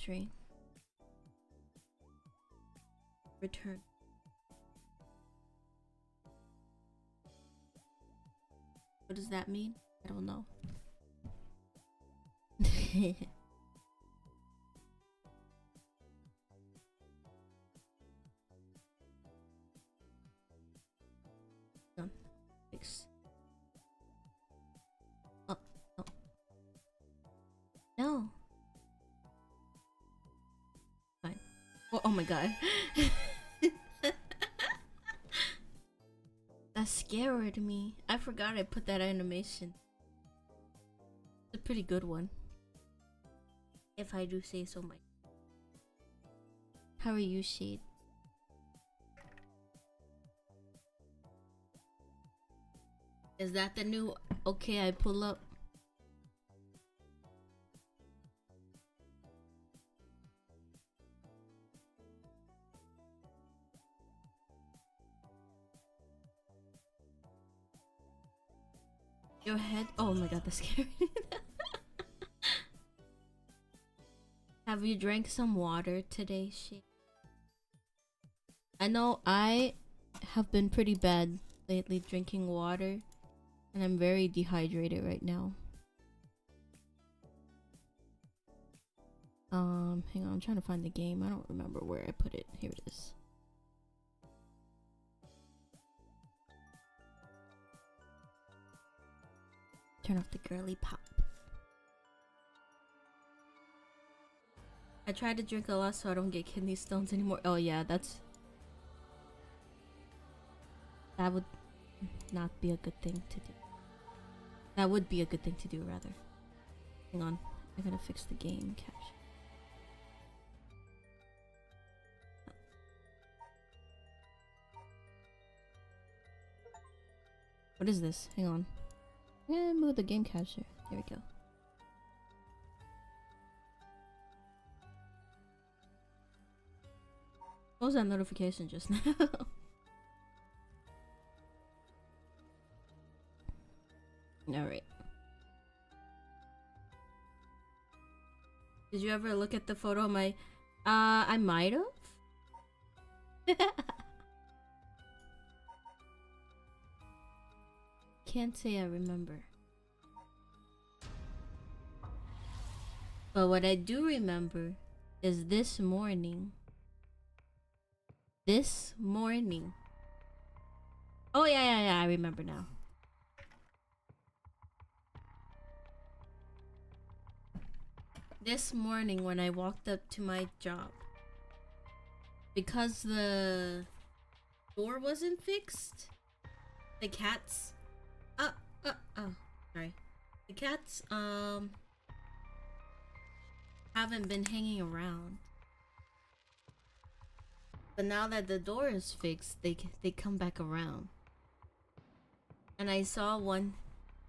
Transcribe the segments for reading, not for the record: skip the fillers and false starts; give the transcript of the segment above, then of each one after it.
history. Return. What does that mean? I don't know. Fix. Oh, oh. No. Fine. Oh my god. That scared me. I forgot I put that animation. It's a pretty good one, if I do say so myself. How are you, Shade? Is that the new okay I pull up? Your head? Oh my god, that's scary. Have you drank some water today, Shade? I know I have been pretty bad lately drinking water, and I'm very dehydrated right now. Hang on, I'm trying to find the game. I don't remember where I put it. Here it is. Turn off the girly pop. I try to drink a lot so I don't get kidney stones anymore. Oh yeah, that would not be a good thing to do. That would be a good thing to do, rather. Hang on, I gotta fix the game caption. What is this? Hang on. Move the game capture. There we go. What was that notification just now? Alright. Did you ever look at the photo of my... I might have? Can't say I remember. But what I do remember is this morning. This morning. Oh yeah, I remember now. This morning when I walked up to my job, because the door wasn't fixed, the cats sorry, the cats haven't been hanging around, but now that the door is fixed, they come back around. And I saw one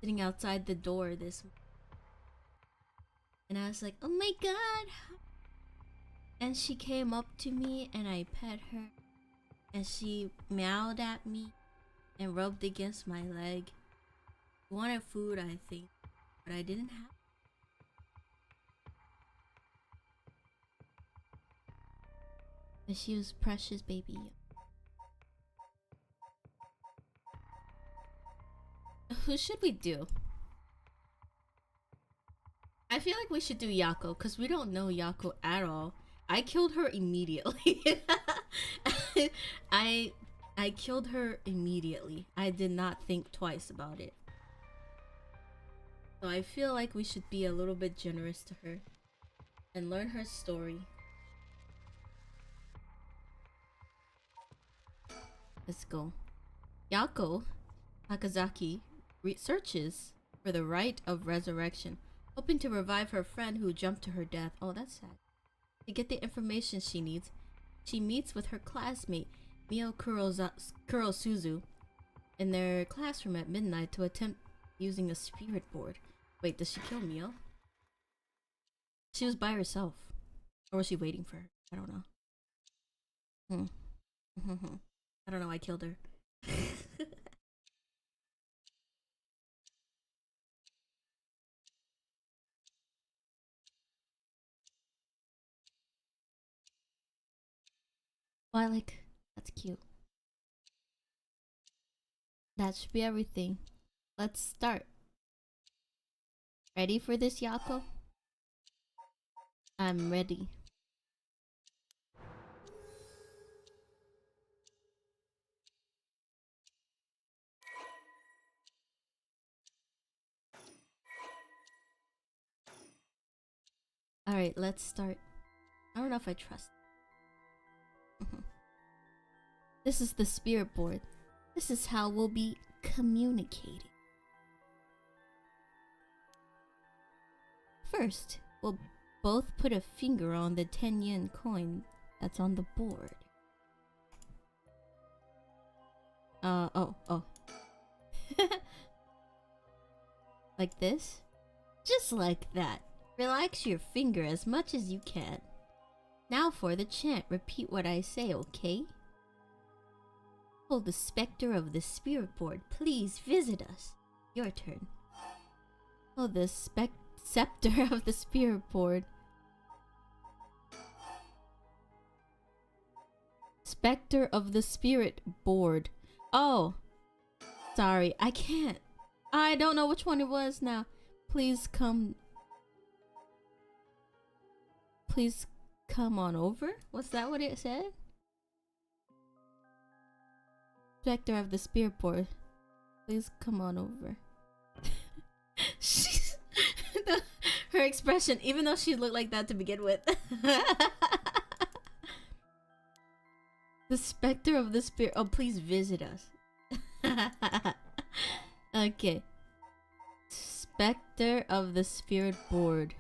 sitting outside the door this morning. And I was like, oh my god. And she came up to me and I pet her. And she meowed at me and rubbed against my leg. Wanted food, I think. But I didn't have. But she was precious baby. Who should we do? I feel like we should do Yako, because we don't know Yako at all. I killed her immediately. I killed her immediately. I did not think twice about it. So I feel like we should be a little bit generous to her and learn her story. Let's go. Yako Takazaki researches for the right of resurrection, hoping to revive her friend who jumped to her death. Oh, that's sad. To get the information she needs, she meets with her classmate Mio Kurosuzu in their classroom at midnight to attempt using a spirit board. Wait, does she kill Mio? She was by herself. Or was she waiting for her? I don't know. I don't know, I killed her. I like... That's cute. That should be everything. Let's start. Ready for this, Yako? I'm ready. Alright, let's start. I don't know if I trust. This is the spirit board. This is how we'll be communicating. First, we'll both put a finger on the 10 yen coin that's on the board. Oh. Like this? Just like that. Relax your finger as much as you can. Now for the chant, repeat what I say, okay? Oh, the specter of the spirit board, please visit us. Your turn. Oh, the scepter of the spirit board. Specter of the spirit board. Oh, sorry, I can't. I don't know which one it was now. Please come on over? Was that what it said? Specter of the spirit board. Please come on over. She's her expression, even though she looked like that to begin with. The specter of the spirit. Oh, please visit us. Okay. Specter of the spirit board.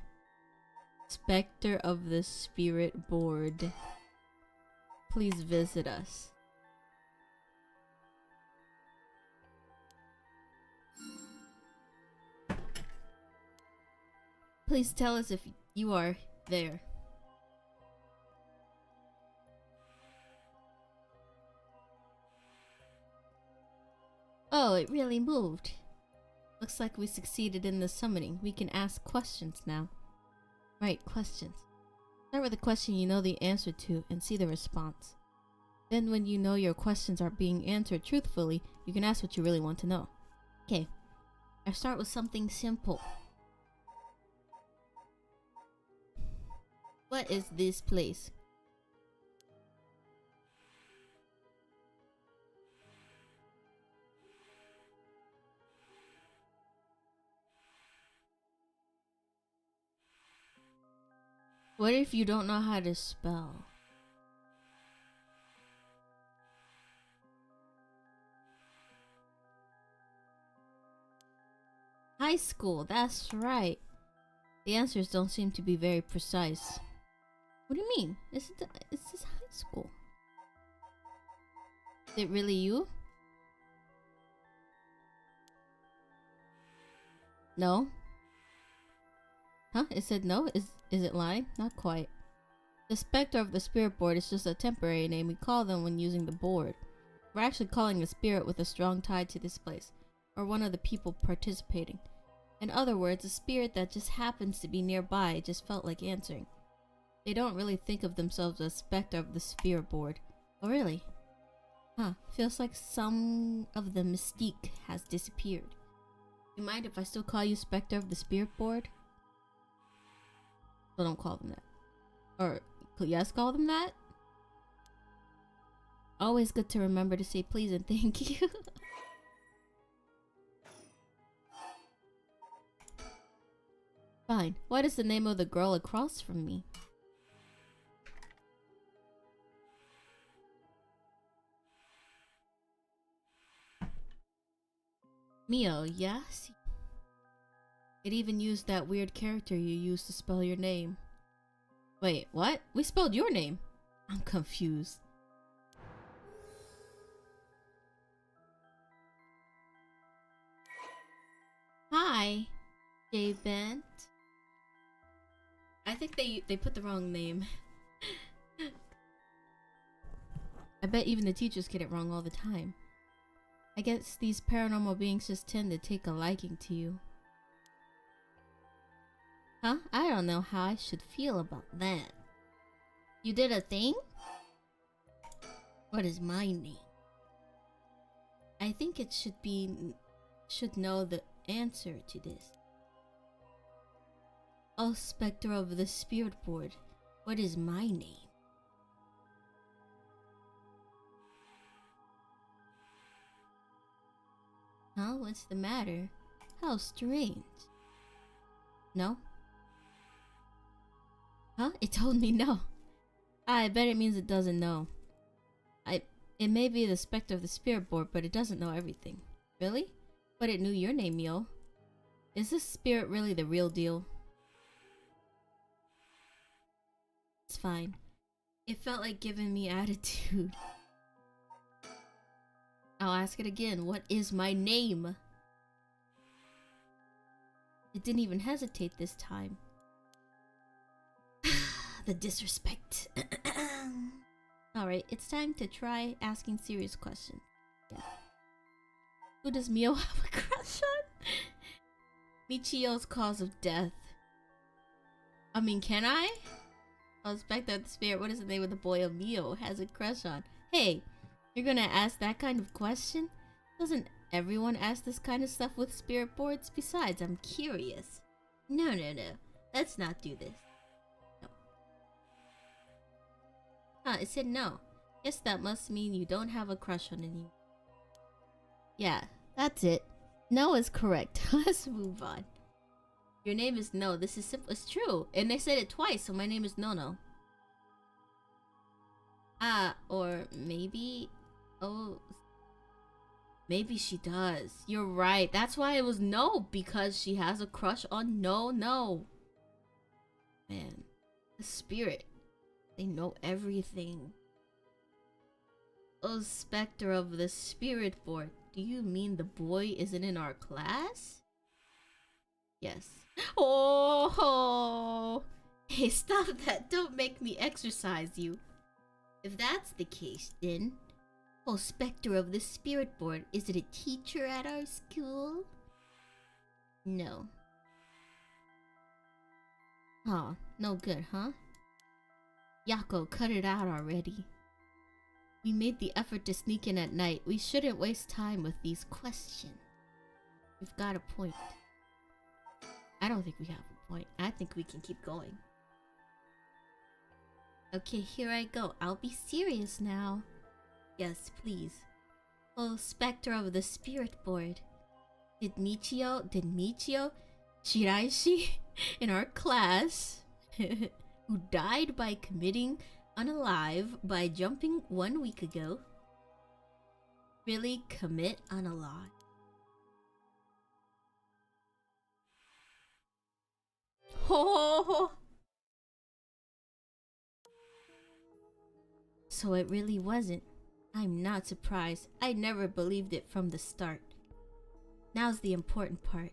Specter of the spirit board. Please visit us. Please tell us if you are there. Oh, it really moved. Looks like we succeeded in the summoning. We can ask questions now. Right, questions. Start with a question you know the answer to and see the response. Then when you know your questions are being answered truthfully, you can ask what you really want to know. Okay, I start with something simple. What is this place? What if you don't know how to spell? High school, that's right. The answers don't seem to be very precise. What do you mean? Is this high school? Is it really you? No? Huh? It said no? Is it lying? Not quite. The specter of the spirit board is just a temporary name we call them when using the board. We're actually calling a spirit with a strong tie to this place, or one of the people participating. In other words, a spirit that just happens to be nearby just felt like answering. They don't really think of themselves as specter of the spirit board. Oh really? Huh, feels like some of the mystique has disappeared. You mind if I still call you specter of the spirit board? So don't call them that. Or, yes, call them that? Always good to remember to say please and thank you. Fine. What is the name of the girl across from me? Mio, yes? It even used that weird character you used to spell your name. Wait, what? We spelled your name. I'm confused. Hi, J-Bent. I think they put the wrong name. I bet even the teachers get it wrong all the time. I guess these paranormal beings just tend to take a liking to you. Huh? I don't know how I should feel about that. You did a thing? What is my name? I think it should know the answer to this. Oh, Spectre of the Spirit Board, what is my name? Huh? What's the matter? How strange. No? Huh? It told me no. I bet it means it doesn't know. It may be the Spectre of the Spirit Board, but it doesn't know everything. Really? But it knew your name, Mio. Is this spirit really the real deal? It's fine. It felt like giving me attitude. I'll ask it again. What is my name? It didn't even hesitate this time. The disrespect. Alright, it's time to try asking serious questions. Yeah. Who does Mio have a crush on? Michio's cause of death. I mean, can I? Oh, Spectre of the Spirit, what is the name of the boy Mio has a crush on? Hey, you're gonna ask that kind of question? Doesn't everyone ask this kind of stuff with spirit boards? Besides, I'm curious. No. Let's not do this. No. Huh, it said no. Guess that must mean you don't have a crush on anyone. Yeah, that's it. No is correct. Let's move on. Your name is No. This is simple. It's true. And they said it twice, so my name is No. Or maybe... Oh... Maybe she does. You're right. That's why it was No, because she has a crush on No. Man, the spirit. They know everything. Oh, Spectre of the Spirit Board. Do you mean the boy isn't in our class? Yes. Oh! Hey, stop that. Don't make me exercise you. If that's the case, then... Oh, Spectre of the Spirit Board, is it a teacher at our school? No. Oh, no good, huh? Yako, cut it out already. We made the effort to sneak in at night. We shouldn't waste time with these questions. We've got a point. I don't think we have a point. I think we can keep going. Okay, here I go. I'll be serious now. Yes, please. Oh, Spectre of the Spirit Board. Did Michio, Shiraishi, in our class, who died by committing unalive by jumping 1 week ago, really commit unalive? Oh! So it really wasn't. I'm not surprised. I never believed it from the start. Now's the important part.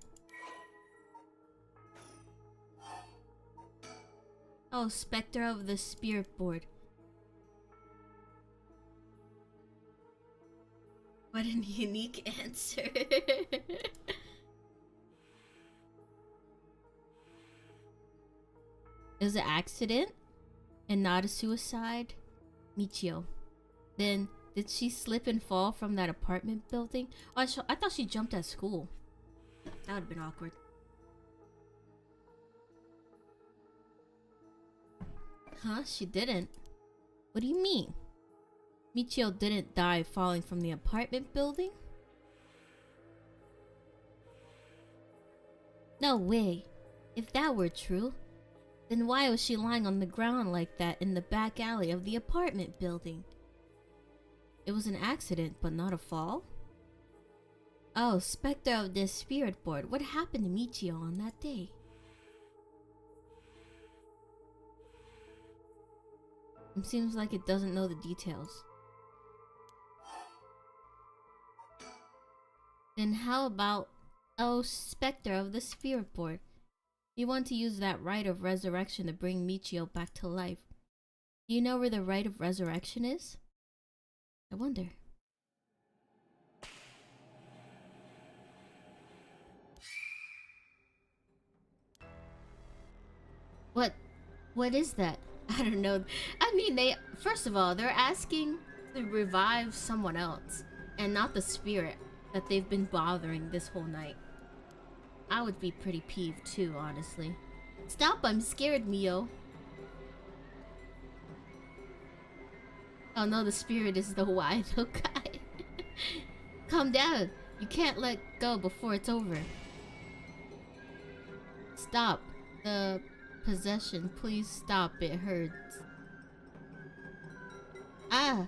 Oh, Spectre of the Spirit Board. What a unique answer. It was an accident and not a suicide. Michio. Then, did she slip and fall from that apartment building? Oh, I thought she jumped at school. That would have been awkward. Huh? She didn't? What do you mean? Michio didn't die falling from the apartment building? No way. If that were true, then why was she lying on the ground like that in the back alley of the apartment building? It was an accident, but not a fall? Oh, Spectre of the Spirit Board, what happened to Michio on that day? It seems like it doesn't know the details. Then how about, oh, Spectre of the Spirit Board? You want to use that rite of resurrection to bring Michio back to life. Do you know where the rite of resurrection is? I wonder. What is that? I don't know. I mean, first of all, they're asking to revive someone else and not the spirit that they've been bothering this whole night. I would be pretty peeved too, honestly. Stop, I'm scared, Mio. Oh no, the spirit is the wide-o guy. Calm down. You can't let go before it's over. Stop. The possession. Please stop. It hurts. Ah!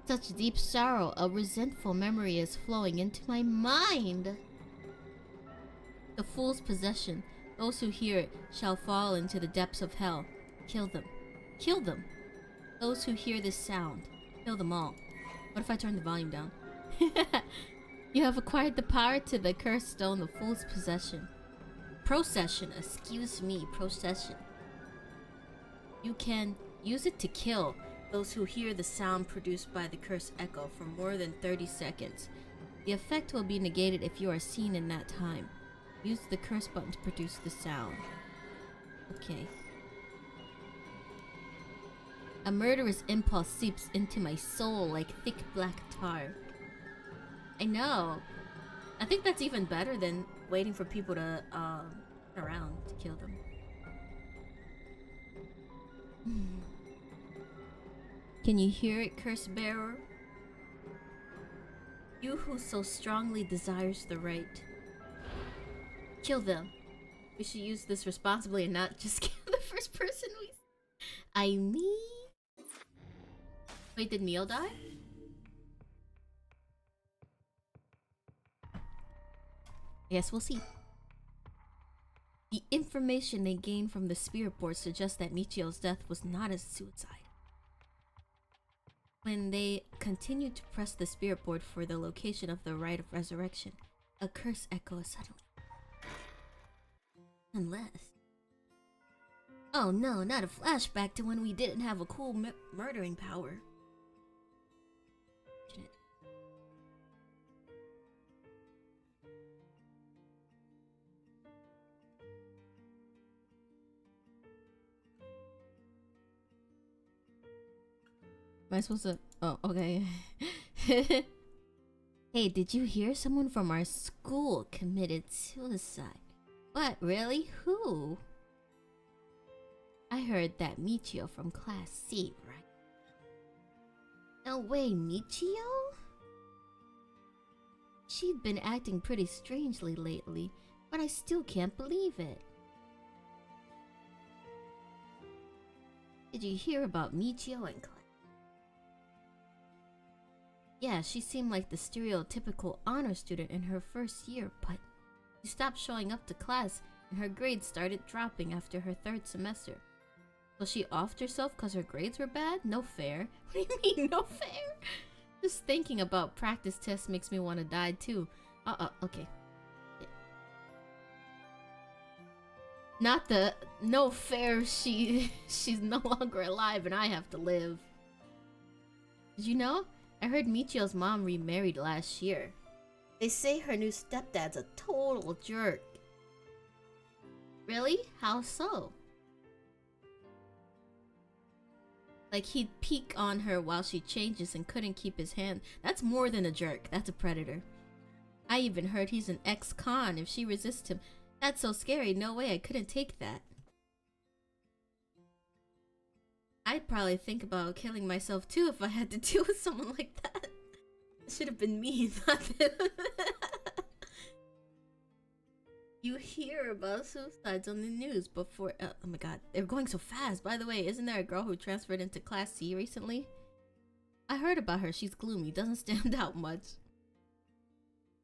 Such deep sorrow. A resentful memory is flowing into my mind. The fool's possession. Those who hear it shall fall into the depths of hell. Kill them. Kill them. Those who hear this sound. Kill them all. What if I turn the volume down? You have acquired the power to the cursed stone, the fool's possession. Procession, excuse me, procession. You can use it to kill those who hear the sound produced by the cursed echo for more than 30 seconds. The effect will be negated if you are seen in that time. Use the curse button to produce the sound. Okay. A murderous impulse seeps into my soul like thick black tar. I know. I think that's even better than waiting for people to turn around to kill them. Can you hear it, curse bearer? You who so strongly desires the right. Kill them. We should use this responsibly and not just kill the first person we see. I mean... Wait, did Neil die? Yes, we'll see. The information they gained from the spirit board suggests that Michio's death was not a suicide. When they continued to press the spirit board for the location of the rite of resurrection, a curse echoed suddenly. Unless... Oh no, not a flashback to when we didn't have a cool murdering power. Am I supposed to... Oh, okay. Hey, did you hear someone from our school committed suicide? What? Really? Who? I heard that Michio from Class C, right? No way, Michio? She'd been acting pretty strangely lately, but I still can't believe it. Did you hear about Michio and Class? Yeah, she seemed like the stereotypical honor student in her first year, but she stopped showing up to class and her grades started dropping after her third semester. Was she offed herself because her grades were bad? No fair. What do you mean, no fair? Just thinking about practice tests makes me want to die too. Okay. Yeah. Not the no fair she's no longer alive and I have to live. Did you know? I heard Michio's mom remarried last year. They say her new stepdad's a total jerk. Really? How so? Like he'd peek on her while she changes and couldn't keep his hand. That's more than a jerk. That's a predator. I even heard he's an ex-con if she resists him. That's so scary. No way, I couldn't take that. I'd probably think about killing myself too if I had to deal with someone like that. It should have been me, not them. You hear about suicides on the news before... oh my god, they're going so fast. By the way, isn't there a girl who transferred into Class C recently? I heard about her. She's gloomy. Doesn't stand out much.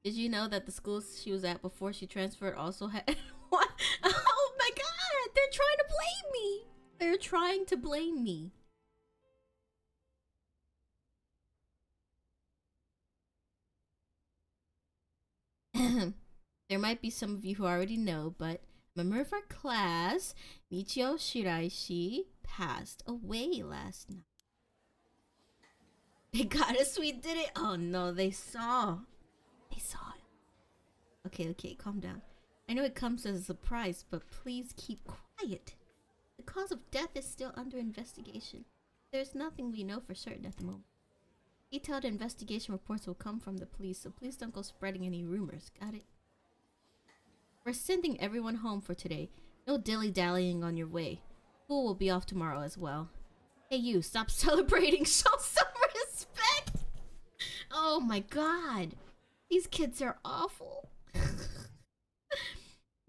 Did you know that the school she was at before she transferred also had... What? Oh my god! They're trying to blame me! They're trying to blame me. There might be some of you who already know, but a member of our class, Michio Shiraishi, passed away last night. They got us, we did it! Oh no, they saw. They saw it. Okay, calm down. I know it comes as a surprise, but please keep quiet. The cause of death is still under investigation. There's nothing we know for certain at the moment. Detailed investigation reports will come from the police, so please don't go spreading any rumors. Got it? We're sending everyone home for today. No dilly-dallying on your way. School will be off tomorrow as well. Hey you, stop celebrating. Show some respect. Oh my god. These kids are awful.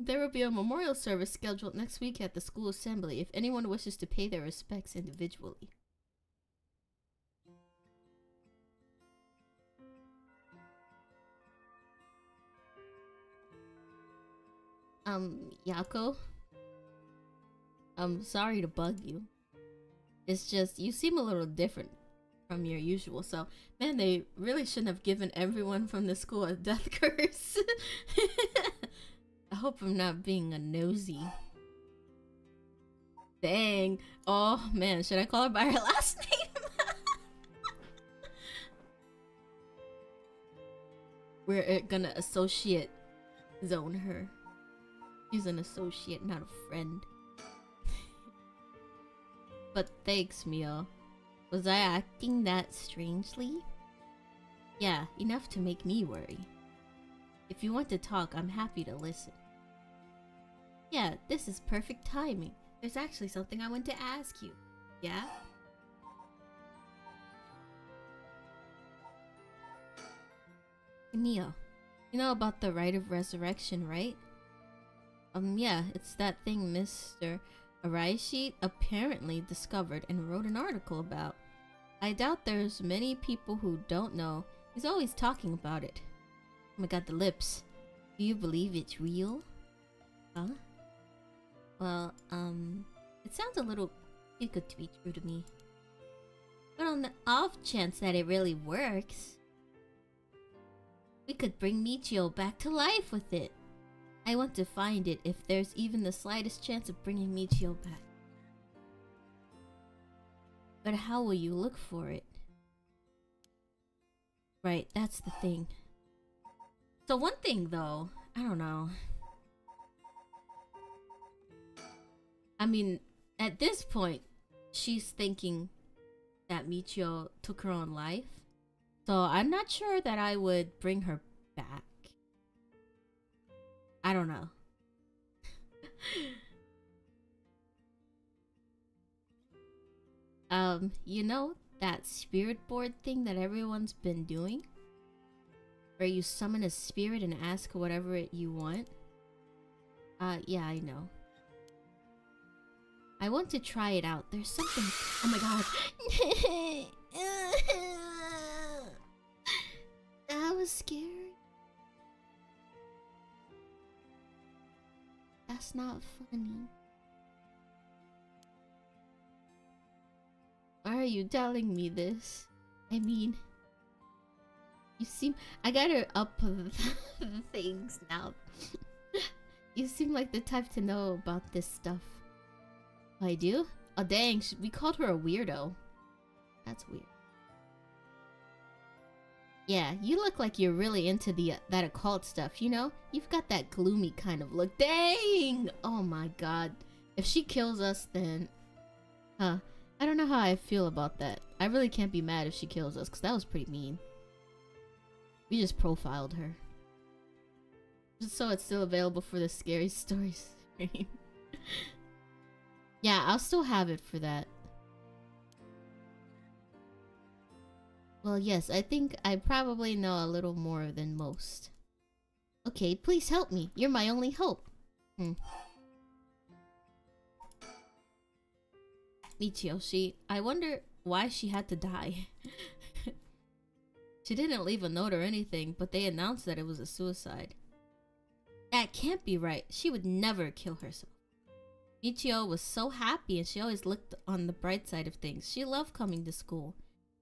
There will be a memorial service scheduled next week at the school assembly if anyone wishes to pay their respects individually. Yako? I'm sorry to bug you. It's just, you seem a little different from your usual self. Man, they really shouldn't have given everyone from the school a death curse. I hope I'm not being a nosy. Dang. Oh man, should I call her by her last name? We're gonna associate zone her. She's an associate, not a friend. But thanks, Mio. Was I acting that strangely? Yeah, enough to make me worry. If you want to talk, I'm happy to listen. Yeah, this is perfect timing. There's actually something I want to ask you. Yeah? Mio, you know about the rite of resurrection, right? Yeah, it's that thing Mr. Araishi apparently discovered and wrote an article about. I doubt there's many people who don't know. He's always talking about it. Oh my god, the lips. Do you believe it's real? Huh? Well, it sounds a little too good to be true to me. But on the off chance that it really works, we could bring Michio back to life with it. I want to find it if there's even the slightest chance of bringing Michio back. But how will you look for it? Right, that's the thing. So one thing though, I don't know. I mean, at this point, she's thinking that Michio took her own life. So I'm not sure that I would bring her back. I don't know. You know that spirit board thing that everyone's been doing? Where you summon a spirit and ask whatever you want? Yeah, I know. I want to try it out. There's something... Oh my god. That was scary. That's not funny. Why are you telling me this? I mean... You seem... I got her up the things now. You seem like the type to know about this stuff. I do? Oh dang, we called her a weirdo. That's weird. Yeah, you look like you're really into that occult stuff, you know? You've got that gloomy kind of look. Dang! Oh my god. If she kills us, then... Huh. I don't know how I feel about that. I really can't be mad if she kills us, because that was pretty mean. We just profiled her. Just so it's still available for the scary stories. Yeah, I'll still have it for that. Well, yes, I think I probably know a little more than most. Okay, please help me. You're my only hope. Michio, I wonder why she had to die. She didn't leave a note or anything, but they announced that it was a suicide. That can't be right. She would never kill herself. Michio was so happy and she always looked on the bright side of things. She loved coming to school.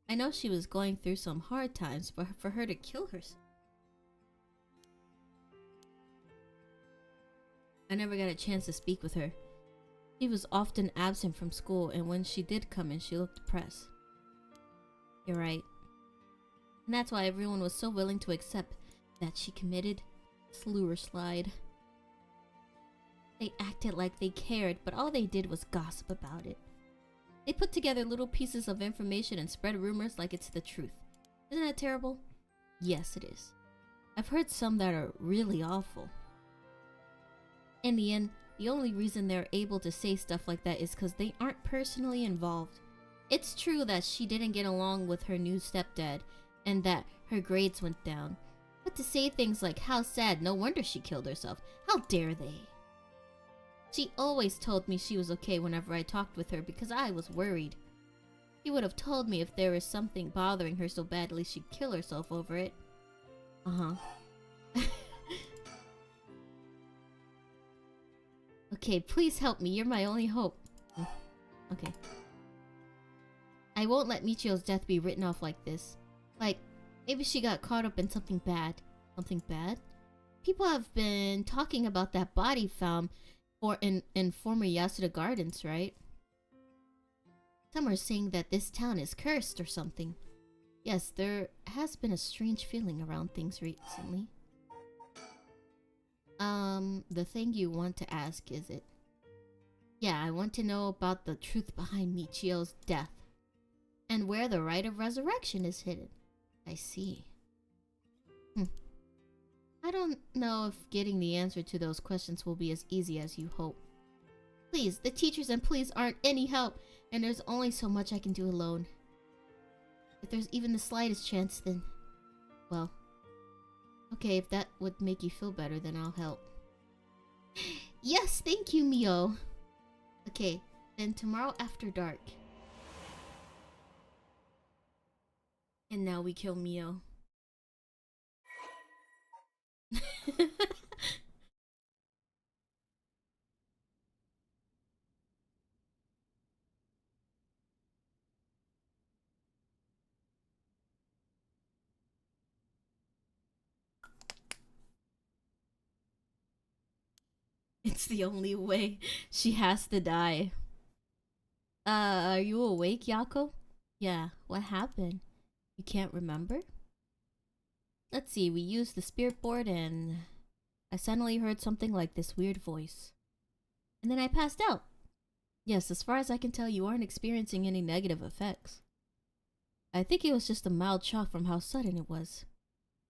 I know she was going through some hard times, but for her to kill herself... I never got a chance to speak with her. She was often absent from school, and when she did come in, she looked depressed. You're right. And that's why everyone was so willing to accept that she committed slide. They acted like they cared, but all they did was gossip about it. They put together little pieces of information and spread rumors like it's the truth. Isn't that terrible? Yes, it is. I've heard some that are really awful. In the end, the only reason they're able to say stuff like that is because they aren't personally involved. It's true that she didn't get along with her new stepdad and that her grades went down. But to say things like, how sad, no wonder she killed herself, how dare they? She always told me she was okay whenever I talked with her because I was worried. She would have told me if there was something bothering her so badly she'd kill herself over it. Okay, please help me. You're my only hope. Okay. I won't let Michio's death be written off like this. Like, maybe she got caught up in something bad. Something bad? People have been talking about that body found in former Yasuda Gardens, right? Some are saying that this town is cursed or something. Yes, there has been a strange feeling around things recently. The thing you want to ask, is it? Yeah, I want to know about the truth behind Michio's death. And where the rite of resurrection is hidden. I see. I don't know if getting the answer to those questions will be as easy as you hope. Please, the teachers and police aren't any help, and there's only so much I can do alone. If there's even the slightest chance, then... well... okay, if that would make you feel better, then I'll help. Yes, thank you, Mio! Okay, then tomorrow after dark. And now we kill Mio. It's the only way. She has to die. Are you awake, Yako? Yeah, what happened? You can't remember? Let's see, we used the spirit board and I suddenly heard something like this weird voice. And then I passed out. Yes, as far as I can tell, you aren't experiencing any negative effects. I think it was just a mild shock from how sudden it was.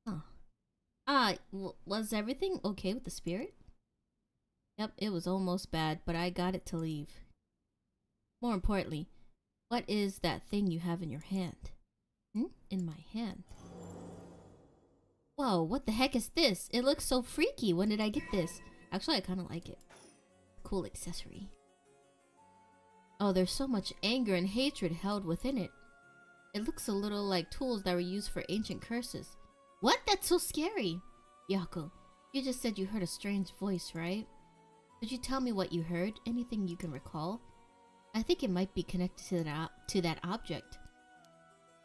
Huh. Was everything okay with the spirit? Yep, it was almost bad, but I got it to leave. More importantly, what is that thing you have in your hand? In my hand. Whoa, what the heck is this? It looks so freaky. When did I get this? Actually, I kind of like it. Cool accessory. Oh, there's so much anger and hatred held within it. It looks a little like tools that were used for ancient curses. What? That's so scary. Yako, you just said you heard a strange voice, right? Could you tell me what you heard? Anything you can recall? I think it might be connected to that object.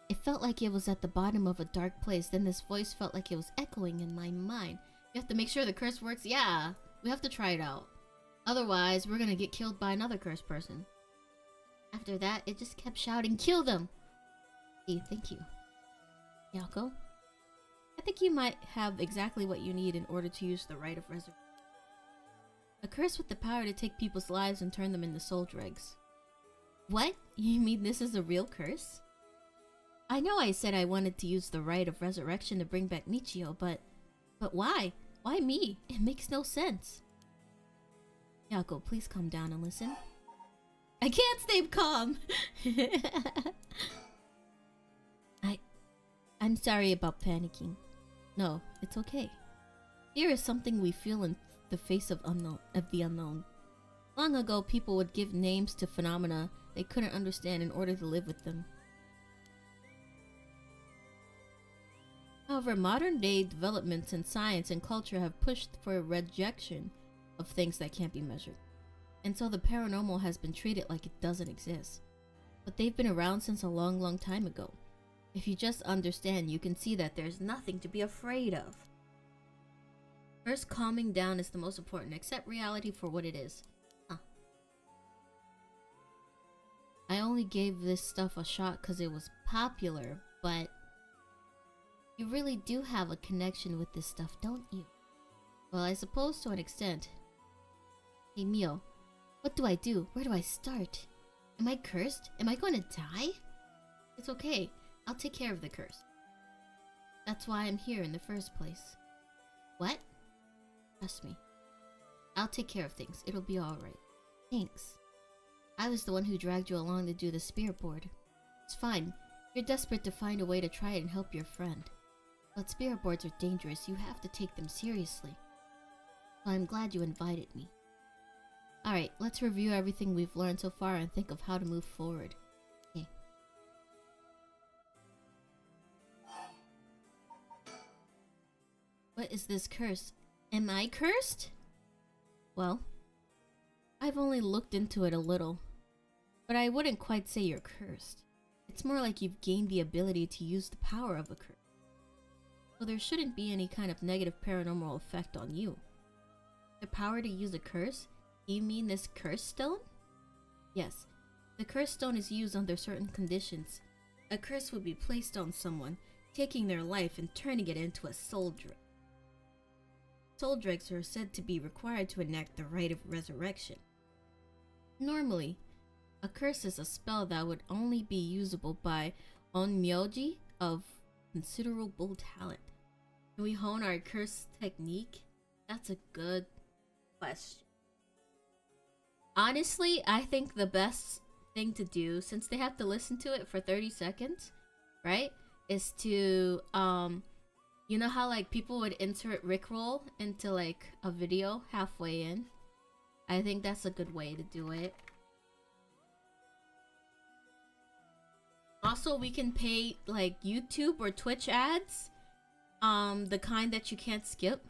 It felt like it was at the bottom of a dark place. Then this voice felt like it was echoing in my mind. You have to make sure the curse works? Yeah, we have to try it out. Otherwise, we're gonna get killed by another cursed person. After that, it just kept shouting, kill them! Hey, thank you. Yako? I think you might have exactly what you need in order to use the rite of resurrection. A curse with the power to take people's lives and turn them into soul dregs. What? You mean this is a real curse? I know I said I wanted to use the rite of resurrection to bring back Michio, but why? Why me? It makes no sense. Yako, please calm down and listen. I can't stay calm! I'm sorry about panicking. No, it's okay. Fear is something we feel in the face of the unknown. Long ago, people would give names to phenomena they couldn't understand in order to live with them. However, modern-day developments in science and culture have pushed for a rejection of things that can't be measured. And so the paranormal has been treated like it doesn't exist. But they've been around since a long, long time ago. If you just understand, you can see that there's nothing to be afraid of. First, calming down is the most important. Accept reality for what it is. I only gave this stuff a shot because it was popular, but you really do have a connection with this stuff, don't you? Well, I suppose to an extent. Hey Mio, what do I do? Where do I start? Am I cursed? Am I going to die? It's okay. I'll take care of the curse. That's why I'm here in the first place. What? Trust me. I'll take care of things. It'll be alright. Thanks. I was the one who dragged you along to do the spirit board. It's fine. You're desperate to find a way to try it and help your friend. But spirit boards are dangerous. You have to take them seriously. So I'm glad you invited me. Alright, let's review everything we've learned so far and think of how to move forward. Okay. What is this curse? Am I cursed? Well, I've only looked into it a little, but I wouldn't quite say you're cursed. It's more like you've gained the ability to use the power of a curse. So there shouldn't be any kind of negative paranormal effect on you. The power to use a curse? Do you mean this curse stone? Yes. The curse stone is used under certain conditions. A curse would be placed on someone, taking their life and turning it into a soul dreg. Soul dregs are said to be required to enact the rite of resurrection. Normally, a curse is a spell that would only be usable by onmyoji of considerable talent. Can we hone our curse technique? That's a good question. Honestly, I think the best thing to do, since they have to listen to it for 30 seconds, right, is to you know how like people would insert Rickroll into like a video halfway in? I think that's a good way to do it. Also, we can pay like YouTube or Twitch ads, the kind that you can't skip.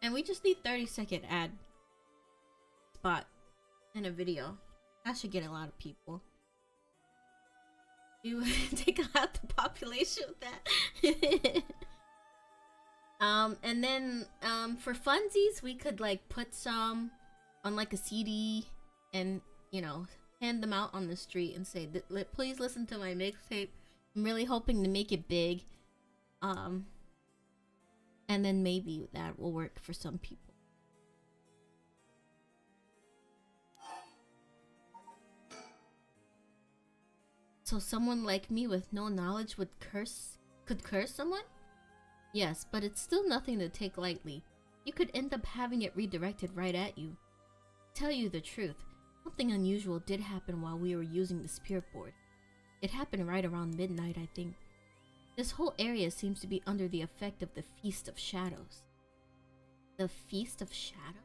And we just need 30-second ad spot in a video. That should get a lot of people. You take out the population with that. And then for funsies, we could like put some on like a CD and, you know, hand them out on the street and say, please listen to my mixtape. I'm really hoping to make it big. And then maybe that will work for some people. So someone like me with no knowledge could curse someone? Yes, but it's still nothing to take lightly. You could end up having it redirected right at you. To tell you the truth, something unusual did happen while we were using the spirit board. It happened right around midnight, I think. This whole area seems to be under the effect of the Feast of Shadows. The Feast of Shadows?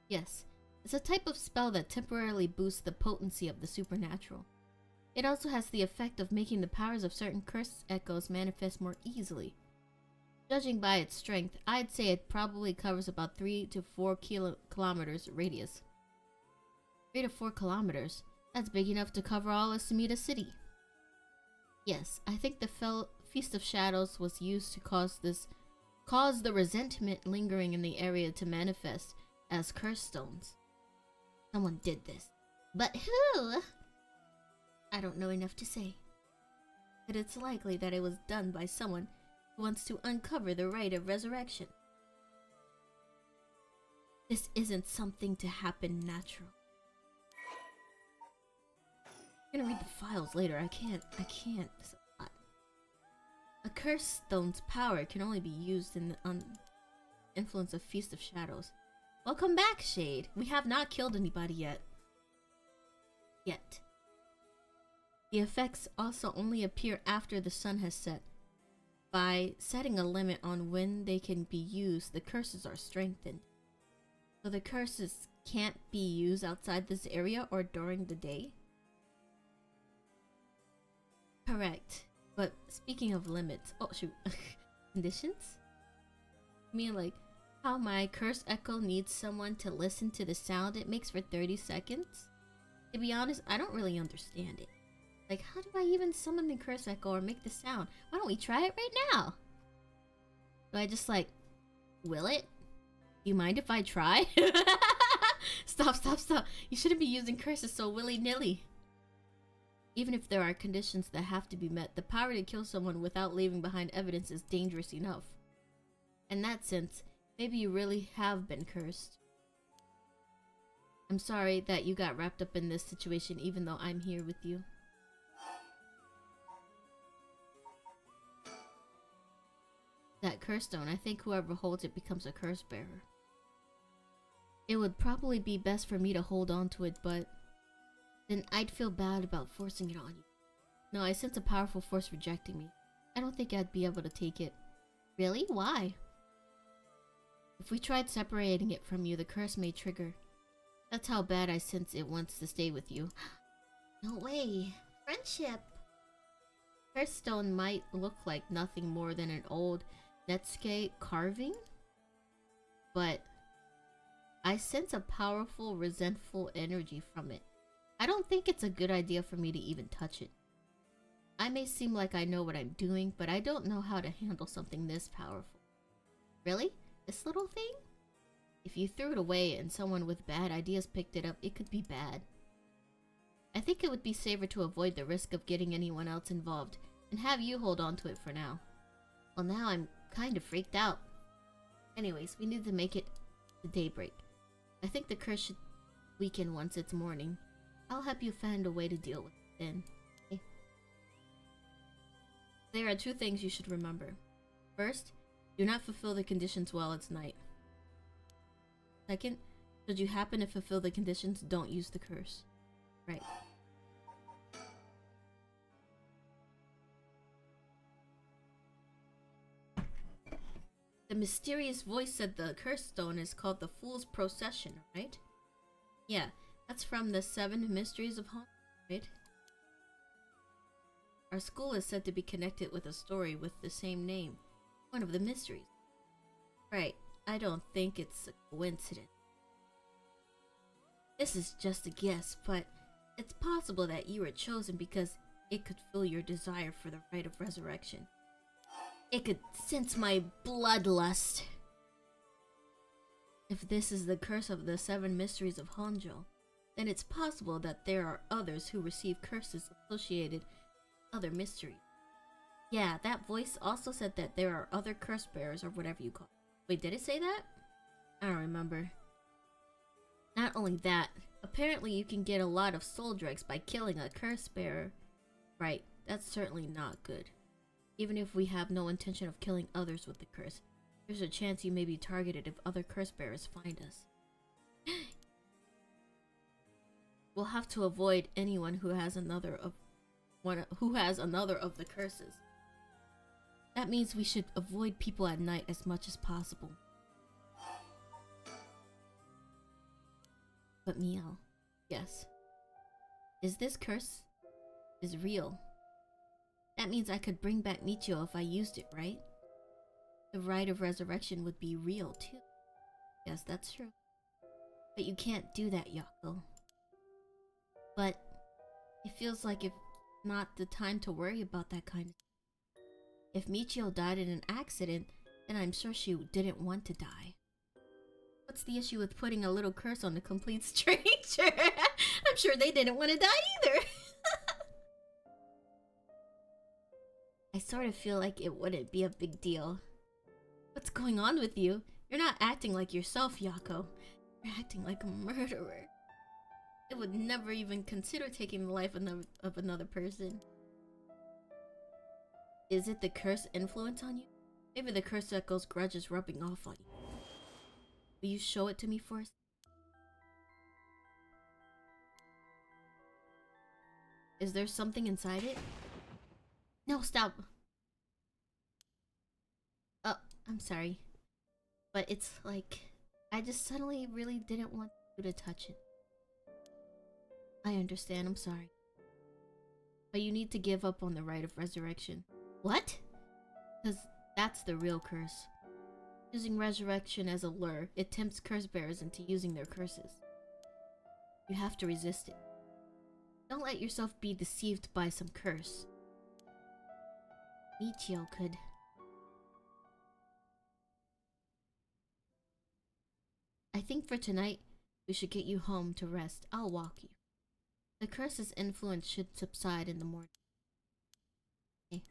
Yes, it's a type of spell that temporarily boosts the potency of the supernatural. It also has the effect of making the powers of certain curse echoes manifest more easily. Judging by its strength, I'd say it probably covers about 3 to 4 kilometers radius. 3 to 4 kilometers? That's big enough to cover all of Samita City. Yes, I think the Feast of Shadows was used to cause the resentment lingering in the area to manifest as curse stones. Someone did this. But who? I don't know enough to say. But it's likely that it was done by someone who wants to uncover the rite of resurrection. This isn't something to happen natural. I'm gonna read the files later. I can't. This is a lot. A curse stone's power can only be used in the influence of Feast of Shadows. Welcome back, Shade. We have not killed anybody yet. The effects also only appear after the sun has set. By setting a limit on when they can be used, the curses are strengthened. So the curses can't be used outside this area or during the day? Correct. But speaking of limits, oh shoot, conditions? I mean like how my curse echo needs someone to listen to the sound it makes for 30 seconds? To be honest, I don't really understand it. Like, how do I even summon the curse echo or make the sound? Why don't we try it right now? Do I just like, will it? Do you mind if I try? Stop. You shouldn't be using curses so willy-nilly. Even if there are conditions that have to be met, the power to kill someone without leaving behind evidence is dangerous enough. In that sense, maybe you really have been cursed. I'm sorry that you got wrapped up in this situation even though I'm here with you. That curse stone, I think whoever holds it becomes a curse bearer. It would probably be best for me to hold on to it, but then I'd feel bad about forcing it on you. No, I sense a powerful force rejecting me. I don't think I'd be able to take it. Really? Why? If we tried separating it from you, the curse may trigger. That's how bad I sense it wants to stay with you. No way. Friendship. Curse stone might look like nothing more than an old Netscape carving, but I sense a powerful, resentful energy from it. I don't think it's a good idea for me to even touch it. I may seem like I know what I'm doing, but I don't know how to handle something this powerful. Really? This little thing? If you threw it away and someone with bad ideas picked it up, it could be bad. I think it would be safer to avoid the risk of getting anyone else involved and have you hold on to it for now. Well, now I'm kind of freaked out. Anyways, we need to make it to daybreak. I think the curse should weaken once it's morning. I'll help you find a way to deal with it then. Okay. There are 2 things you should remember. First, do not fulfill the conditions while it's night. Second, should you happen to fulfill the conditions, don't use the curse. Right. The mysterious voice said the curse stone is called the Fool's Procession, right? Yeah, that's from the 7 Mysteries of Hong, right? Our school is said to be connected with a story with the same name. One of the mysteries. Right, I don't think it's a coincidence. This is just a guess, but it's possible that you were chosen because it could fill your desire for the rite of resurrection. It could sense my bloodlust. If this is the curse of the 7 mysteries of Honjo, then it's possible that there are others who receive curses associated with other mysteries. Yeah, that voice also said that there are other curse bearers or whatever you call it. Wait, did it say that? I don't remember. Not only that, apparently you can get a lot of soul dregs by killing a curse bearer. Right, that's certainly not good. Even if we have no intention of killing others with the curse, there's a chance you may be targeted if other curse bearers find us. We'll have to avoid anyone who has another of the curses. That means we should avoid people at night as much as possible. But Miao, yes. This curse is real. That means I could bring back Michio if I used it, right? The rite of resurrection would be real too. Yes, that's true. But you can't do that, Yako. But it feels like it's not the time to worry about that kind of thing. If Michio died in an accident, then I'm sure she didn't want to die. What's the issue with putting a little curse on a complete stranger? I'm sure they didn't want to die either. I sort of feel like it wouldn't be a big deal. What's going on with you? You're not acting like yourself, Yako. You're acting like a murderer. I would never even consider taking the life of another person. Is it the curse influence on you? Maybe the curse echo's grudge is rubbing off on you. Will you show it to me first? Is there something inside it? No, stop. Oh, I'm sorry. But it's like, I just suddenly really didn't want you to touch it. I understand, I'm sorry. But you need to give up on the rite of resurrection. What? Because that's the real curse. Using resurrection as a lure, it tempts curse bearers into using their curses. You have to resist it. Don't let yourself be deceived by some curse. Michio could. I think for tonight, we should get you home to rest. I'll walk you. The curse's influence should subside in the morning. Okay.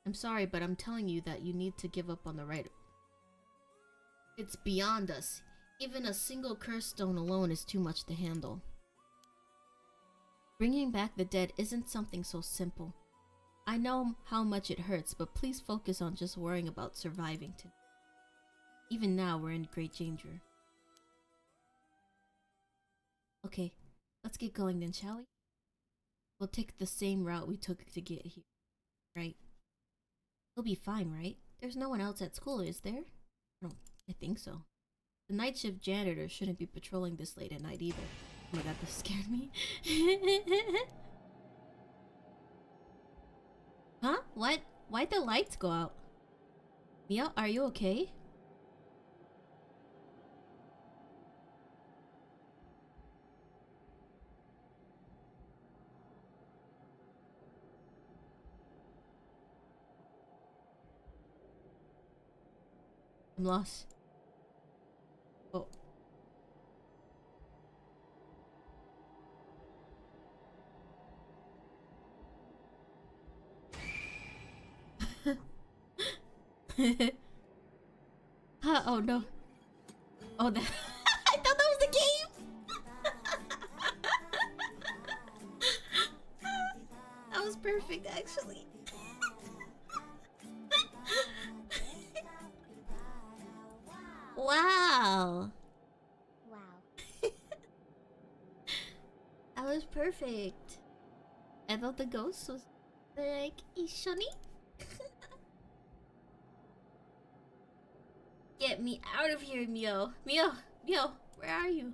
I'm sorry, but I'm telling you that you need to give up on the rite. It's beyond us. Even a single cursed stone alone is too much to handle. Bringing back the dead isn't something so simple. I know how much it hurts, but please focus on just worrying about surviving tonight. Even now, we're in great danger. Okay, let's get going then, shall we? We'll take the same route we took to get here, right? We'll be fine, right? There's no one else at school, is there? I think so. The night shift janitor shouldn't be patrolling this late at night either. Oh my god, this scared me. Huh? What? Why'd the lights go out? Mia, are you okay? I'm lost. Oh. Huh, oh no. Oh, that I thought that was the game. That was perfect, actually. Wow. Wow. That was perfect. I thought the ghost was like Ishoni. Get me out of here, Mio. Mio, where are you?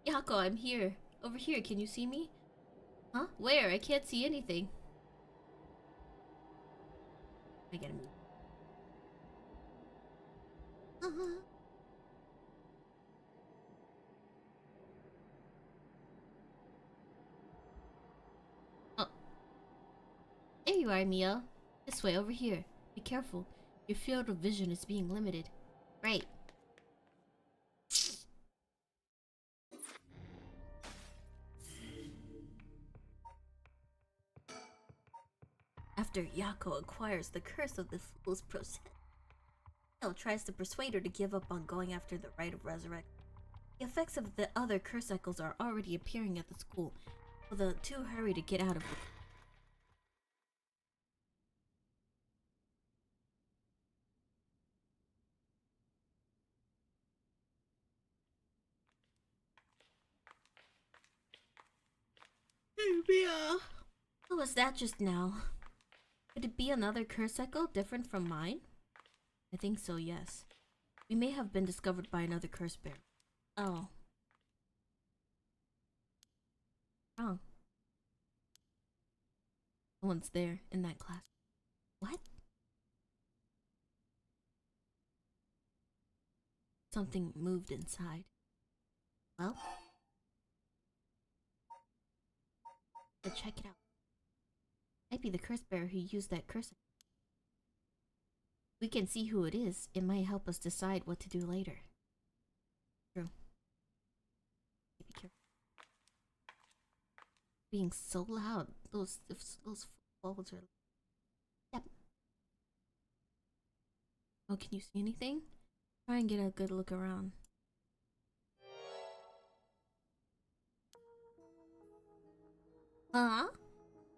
Yako, I'm here. Over here, can you see me? Huh? Where? I can't see anything. I gotta move. Oh. There you are, Mio. This way, over here. Be careful. Your field of vision is being limited. Right. After Yako acquires the curse of the fool's process, Mio tries to persuade her to give up on going after the rite of resurrection. The effects of the other curse cycles are already appearing at the school, so the two hurry to get out of the Mia. What was that just now? Could it be another curse cycle different from mine? I think so, yes. We may have been discovered by another curse bear. Oh. Wrong. No one's there in that class. What? Something moved inside. Well, let's check it out. Might be the curse bearer who used that curse. We can see who it is. It might help us decide what to do later. True. Be careful. Being so loud. Those footballs are. Yep. Oh, can you see anything? Try and get a good look around. Huh?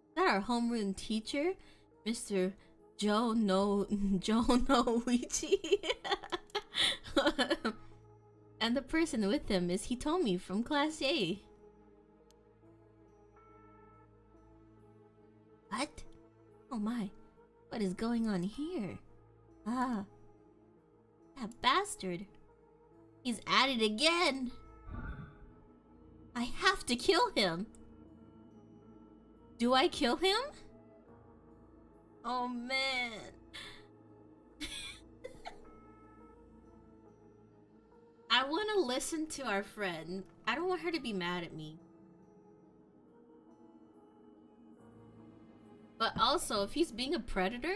Is that our homeroom teacher, Mr. Joe Noichi? And the person with him is Hitomi from Class A. What? Oh my, what is going on here? Ah, that bastard. He's at it again. I have to kill him. Do I kill him? Oh man. I want to listen to our friend. I don't want her to be mad at me. But also, if he's being a predator...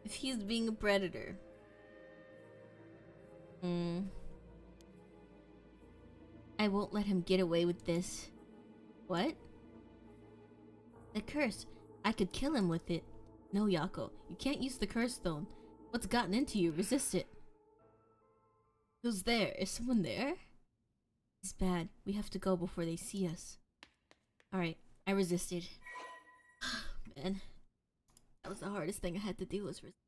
if he's being a predator... I won't let him get away with this. What? The curse. I could kill him with it. No, Yako, you can't use the curse stone. What's gotten into you? Resist it. Who's there? Is someone there? It's bad. We have to go before they see us. Alright, I resisted. Man, that was the hardest thing I had to do was resist.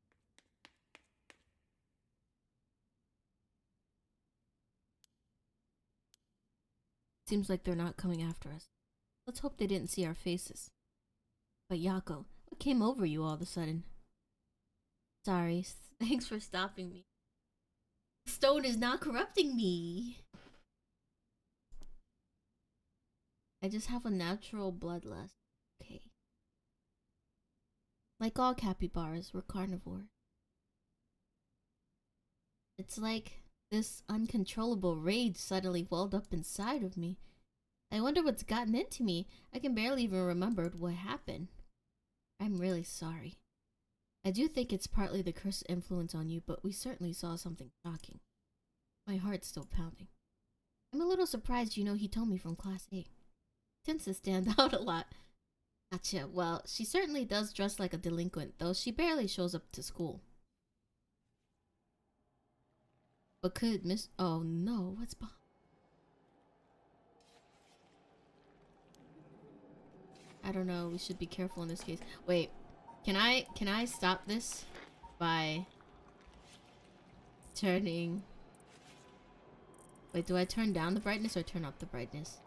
Seems like they're not coming after us. Let's hope they didn't see our faces. But Yako, what came over you all of a sudden? Sorry, thanks for stopping me. The stone is not corrupting me. I just have a natural bloodlust. Okay. Like all capybaras, we're carnivore. It's like this uncontrollable rage suddenly welled up inside of me. I wonder what's gotten into me. I can barely even remember what happened. I'm really sorry. I do think it's partly the curse influence on you, but we certainly saw something shocking. My heart's still pounding. I'm a little surprised he told me from Class A. Tends to stand out a lot. Gotcha. Well, she certainly does dress like a delinquent, though she barely shows up to school. But could Miss... Oh no, what's behind? I don't know, we should be careful in this case. Wait, can I stop this by turning... Wait, do I turn down the brightness or turn up the brightness?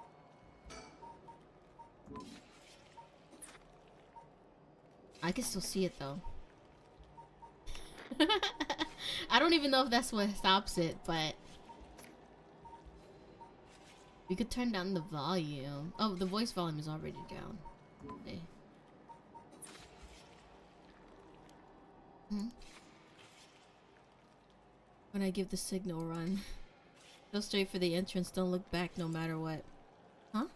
I can still see it though. I don't even know if that's what stops it, but we could turn down the volume. Oh, the voice volume is already down. Okay. When I give the signal, run. Go straight for the entrance, don't look back no matter what. Huh?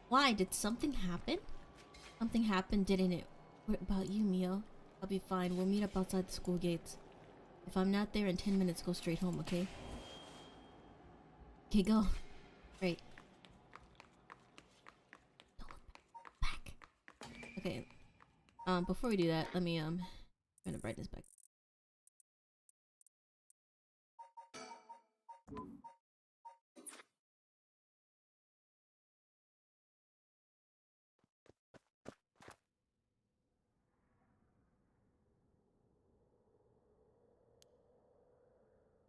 Why? Did something happen? Something happened, didn't it? What about you, Mio? I'll be fine. We'll meet up outside the school gates. If I'm not there in 10 minutes, go straight home, okay? Okay, go. Great. Don't look back. Okay. Before we do that, let me, turn the brightness back.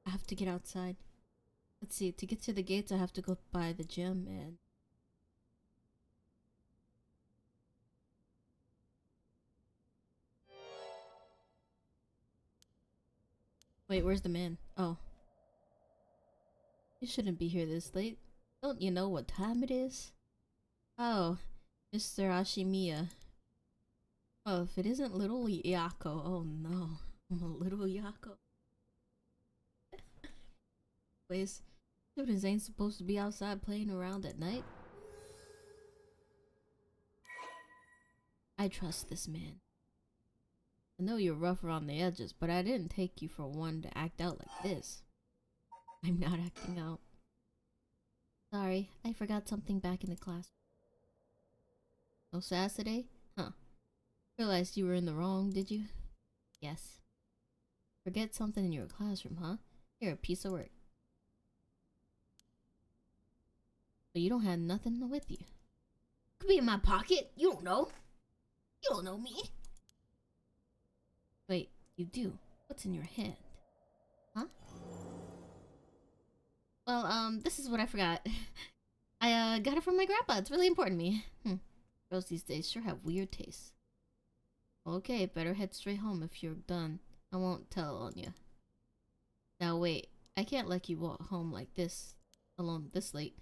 I have to get outside. Let's see, to get to the gates I have to go by the gym and... Wait, where's the man? Oh. You shouldn't be here this late. Don't you know what time it is? Oh, Mr. Ashimiya. Oh, if it isn't little Yako. Oh no. I'm a little Yako. Please. Students ain't supposed to be outside playing around at night. I trust this man. I know you're rough around the edges, but I didn't take you for one to act out like this. I'm not acting out. Sorry, I forgot something back in the class. No sass today? Huh. Realized you were in the wrong, did you? Yes. Forget something in your classroom, huh? Here, a piece of work. But you don't have nothing with you. Could be in my pocket. You don't know. You don't know me. Wait, you do. What's in your hand? Huh? Well, this is what I forgot. I got it from my grandpa. It's really important to me. Girls these days sure have weird tastes. Okay, better head straight home if you're done. I won't tell on you. Now wait, I can't let you walk home like this, alone this late.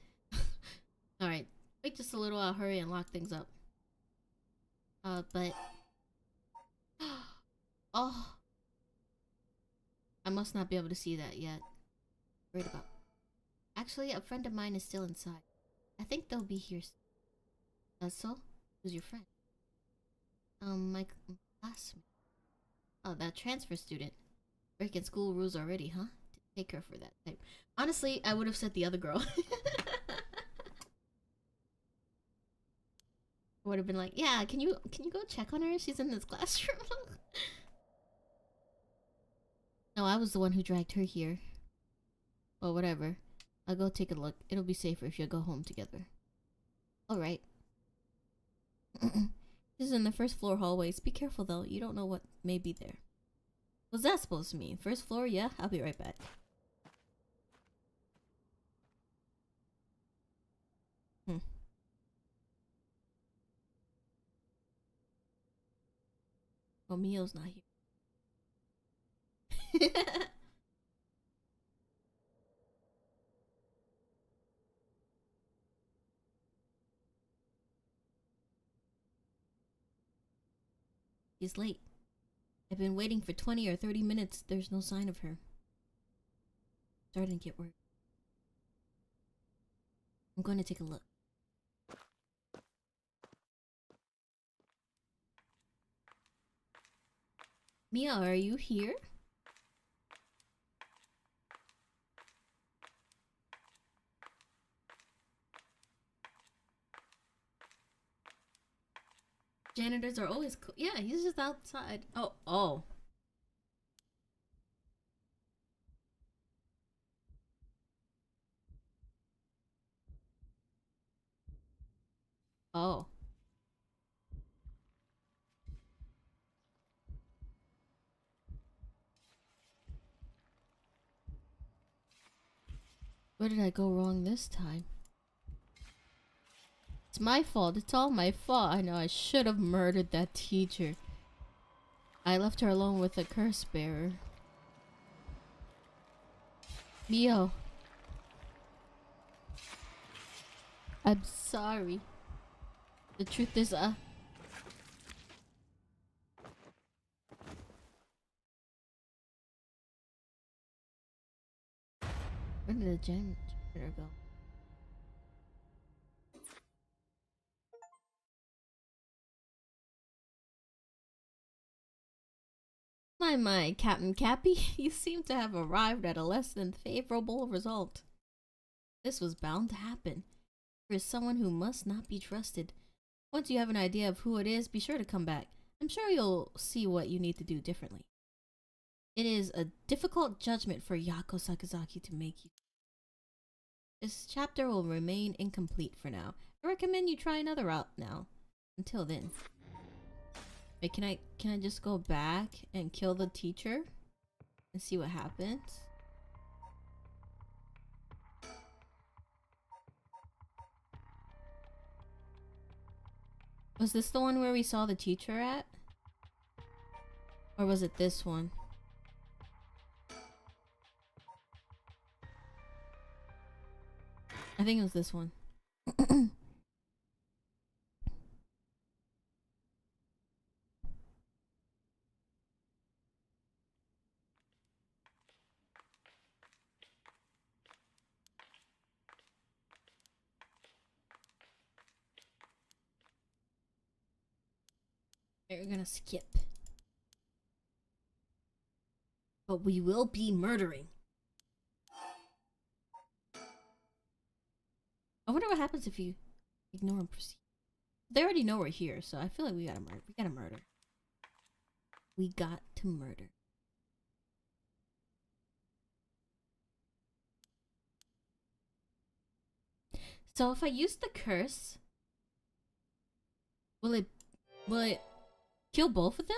Alright, wait just a little, I'll hurry and lock things up. But... Oh! I must not be able to see that yet. Worried about... Actually, a friend of mine is still inside. I think they'll be here soon. That's so? Who's your friend? My classmate. Oh, that transfer student. Breaking school rules already, huh? Take her for that type. Honestly, I would have said the other girl. Would have been like, yeah, can you go check on her? She's in this classroom. No, I was the one who dragged her here. Well, whatever. I'll go take a look. It'll be safer if you go home together. Alright. This is in the first floor hallways. Be careful though, you don't know what may be there. What's that supposed to mean? First floor? Yeah, I'll be right back. Oh, Mio's not here. She's late. I've been waiting for 20 or 30 minutes. There's no sign of her. Starting to get worried. I'm going to take a look. Mia, are you here? Janitors are always cool. Yeah, he's just outside. Oh, oh. Oh. Where did I go wrong this time? It's my fault. It's all my fault. I know I should have murdered that teacher. I left her alone with a curse bearer. Mio. I'm sorry. The truth is, where did the janitor go? My, Captain Cappy, you seem to have arrived at a less than favorable result. This was bound to happen. There is someone who must not be trusted. Once you have an idea of who it is, be sure to come back. I'm sure you'll see what you need to do differently. It is a difficult judgment for Yako Sakazaki to make. This chapter will remain incomplete for now. I recommend you try another route now. Until then. Wait, can I just go back and kill the teacher? And see what happens? Was this the one where we saw the teacher at? Or was it this one? I think it was this one. We're gonna skip. But we will be murdering. I wonder what happens if you ignore and proceed. They already know we're here, so I feel like we gotta murder. We gotta murder. We got to murder. So if I use the curse, will it kill both of them?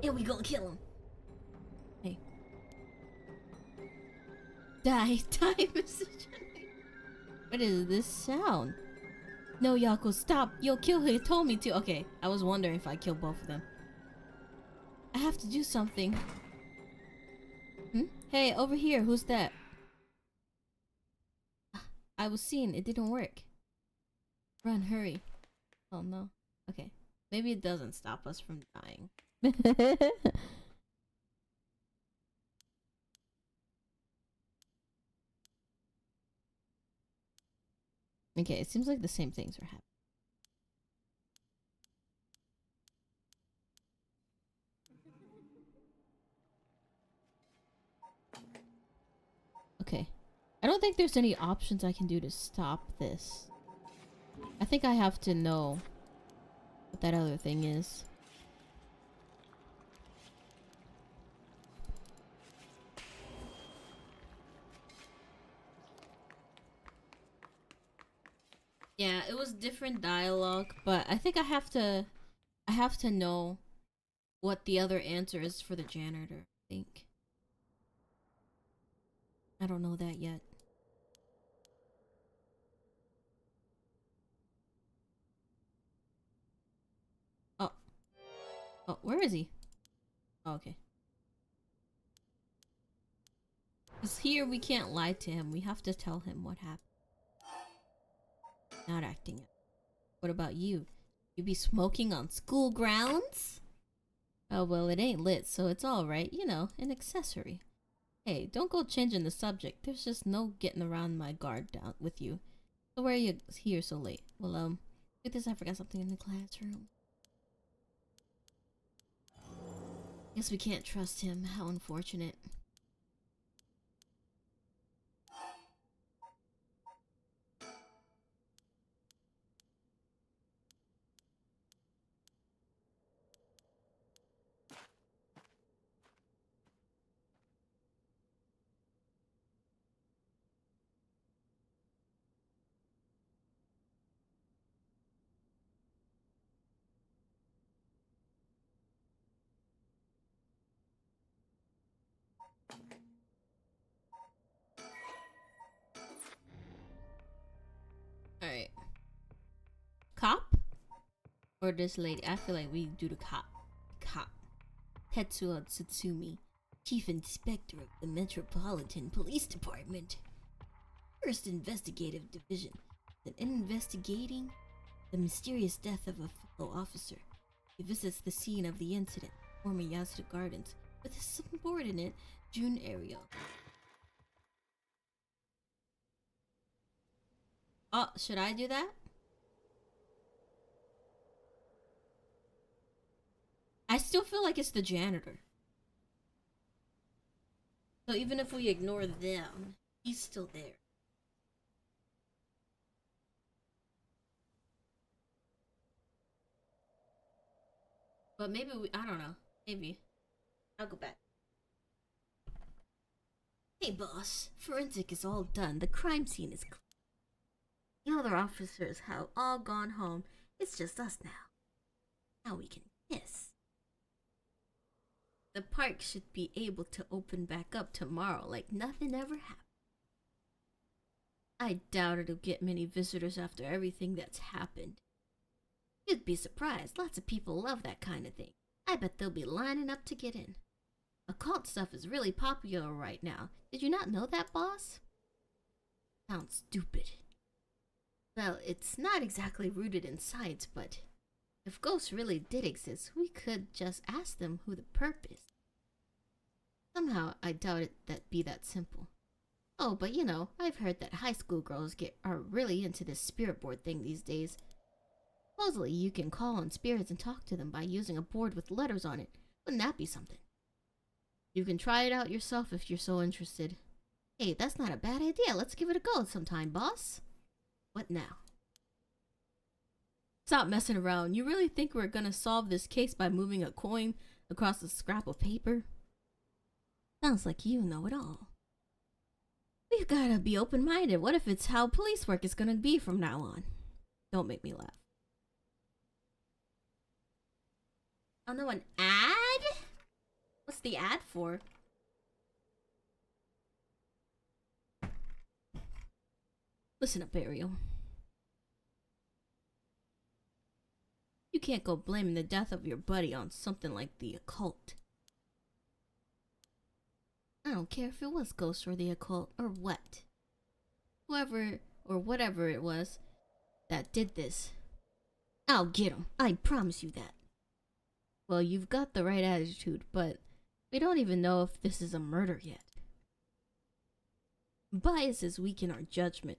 Yeah, we gonna kill him. Hey. Die message. What is this sound? No, Yako, stop. You'll kill her. He told me to. Okay, I was wondering if I kill both of them. I have to do something. Hey, over here. Who's that? I was seen. It didn't work. Run, hurry. Oh, no. Okay. Maybe it doesn't stop us from dying. Okay, it seems like the same things are happening. Okay. I don't think there's any options I can do to stop this. I think I have to know what that other thing is. Yeah, it was different dialogue, but I think I have to know what the other answer is for the janitor, I think. I don't know that yet. Oh. Oh, where is he? Oh, okay. Because here we can't lie to him. We have to tell him what happened. Not acting it. What about you? You be smoking on school grounds? Oh, well, it ain't lit, so it's alright. You know, an accessory. Hey, don't go changing the subject. There's just no getting around my guard down with you. So why are you here so late? Well, with this, I forgot something in the classroom. Guess we can't trust him. How unfortunate. Alright. Cop? Or this lady? I feel like we do the cop. Cop. Tetsuo Tsutsumi, Chief Inspector of the Metropolitan Police Department. First Investigative Division. In investigating the mysterious death of a fellow officer, he visits the scene of the incident, former Yasuda Gardens, with his subordinate, Jun Ariel. Oh, should I do that? I still feel like it's the janitor. So even if we ignore them, he's still there. But maybe I don't know. Maybe. I'll go back. Hey boss, forensic is all done. The crime scene is clear. The other officers have all gone home. It's just us now. Now we can kiss. The park should be able to open back up tomorrow like nothing ever happened. I doubt it'll get many visitors after everything that's happened. You'd be surprised. Lots of people love that kind of thing. I bet they'll be lining up to get in. Occult stuff is really popular right now. Did you not know that, boss? Sounds stupid. Well, it's not exactly rooted in science, but if ghosts really did exist, we could just ask them who the perp is. Somehow, I doubt that'd be that simple. Oh, but you know, I've heard that high school girls are really into this spirit board thing these days. Supposedly, you can call on spirits and talk to them by using a board with letters on it. Wouldn't that be something? You can try it out yourself if you're so interested. Hey, that's not a bad idea. Let's give it a go sometime, boss. What now? Stop messing around. You really think we're gonna solve this case by moving a coin across a scrap of paper? Sounds like you know it all. We've gotta be open-minded. What if it's how police work is gonna be from now on? Don't make me laugh. Oh no, an ad? What's the ad for? Listen up, Ariel. You can't go blaming the death of your buddy on something like the occult. I don't care if it was ghosts or the occult or what. Whoever or whatever it was that did this, I'll get him. I promise you that. Well, you've got the right attitude, but we don't even know if this is a murder yet. Biases weaken our judgment.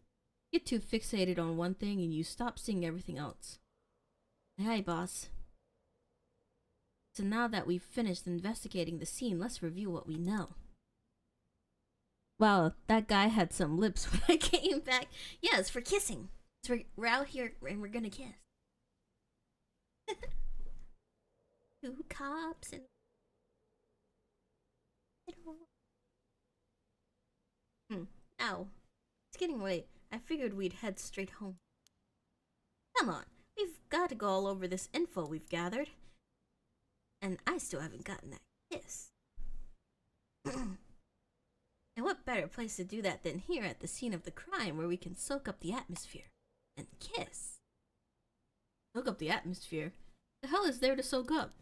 Get too fixated on one thing and you stop seeing everything else. Hey, boss. So now that we've finished investigating the scene, let's review what we know. Wow, that guy had some lips when I came back. Yeah, it's for kissing. We're out here and we're gonna kiss. Two cops and... Ow. It's getting late. I figured we'd head straight home. Come on, we've got to go all over this info we've gathered. And I still haven't gotten that kiss. And what better place to do that than here at the scene of the crime, where we can soak up the atmosphere and kiss. Soak up the atmosphere? The hell is there to soak up?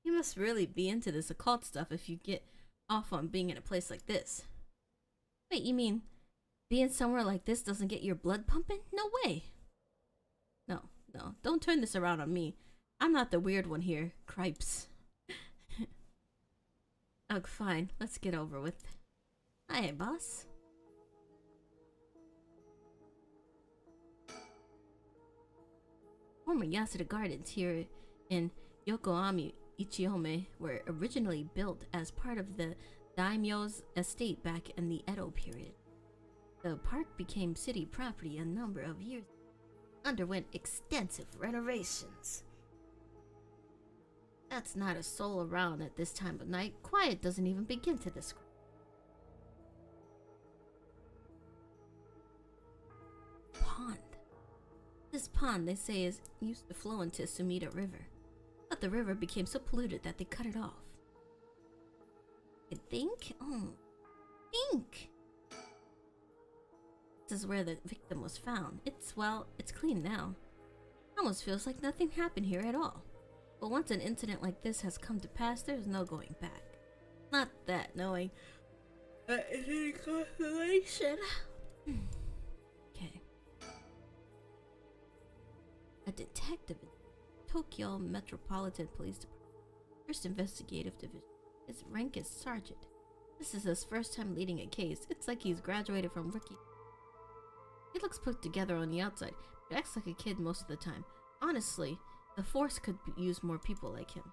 You must really be into this occult stuff if you get off on being in a place like this. Wait, you mean being somewhere like this doesn't get your blood pumping? No way. No, don't turn this around on me. I'm not the weird one here, cripes. Ugh, fine, let's get over with. Hi, boss. Former Yasuda Gardens here in Yokohama Ichihome were originally built as part of the daimyo's estate back in the Edo period. The park became city property a number of years ago. Underwent extensive renovations. That's not a soul around at this time of night. Quiet doesn't even begin to describe. Pond. This pond, they say, is used to flow into Sumida River. But the river became so polluted that they cut it off. You think? Oh, think! This is where the victim was found. It's clean now. Almost feels like nothing happened here at all. But once an incident like this has come to pass, there's no going back. Not that knowing is any consolation. Okay. A detective in Tokyo Metropolitan Police Department, First Investigative Division. His rank is sergeant. This is his first time leading a case. It's like he's graduated from rookie. He looks put together on the outside, but acts like a kid most of the time. Honestly, the force could use more people like him.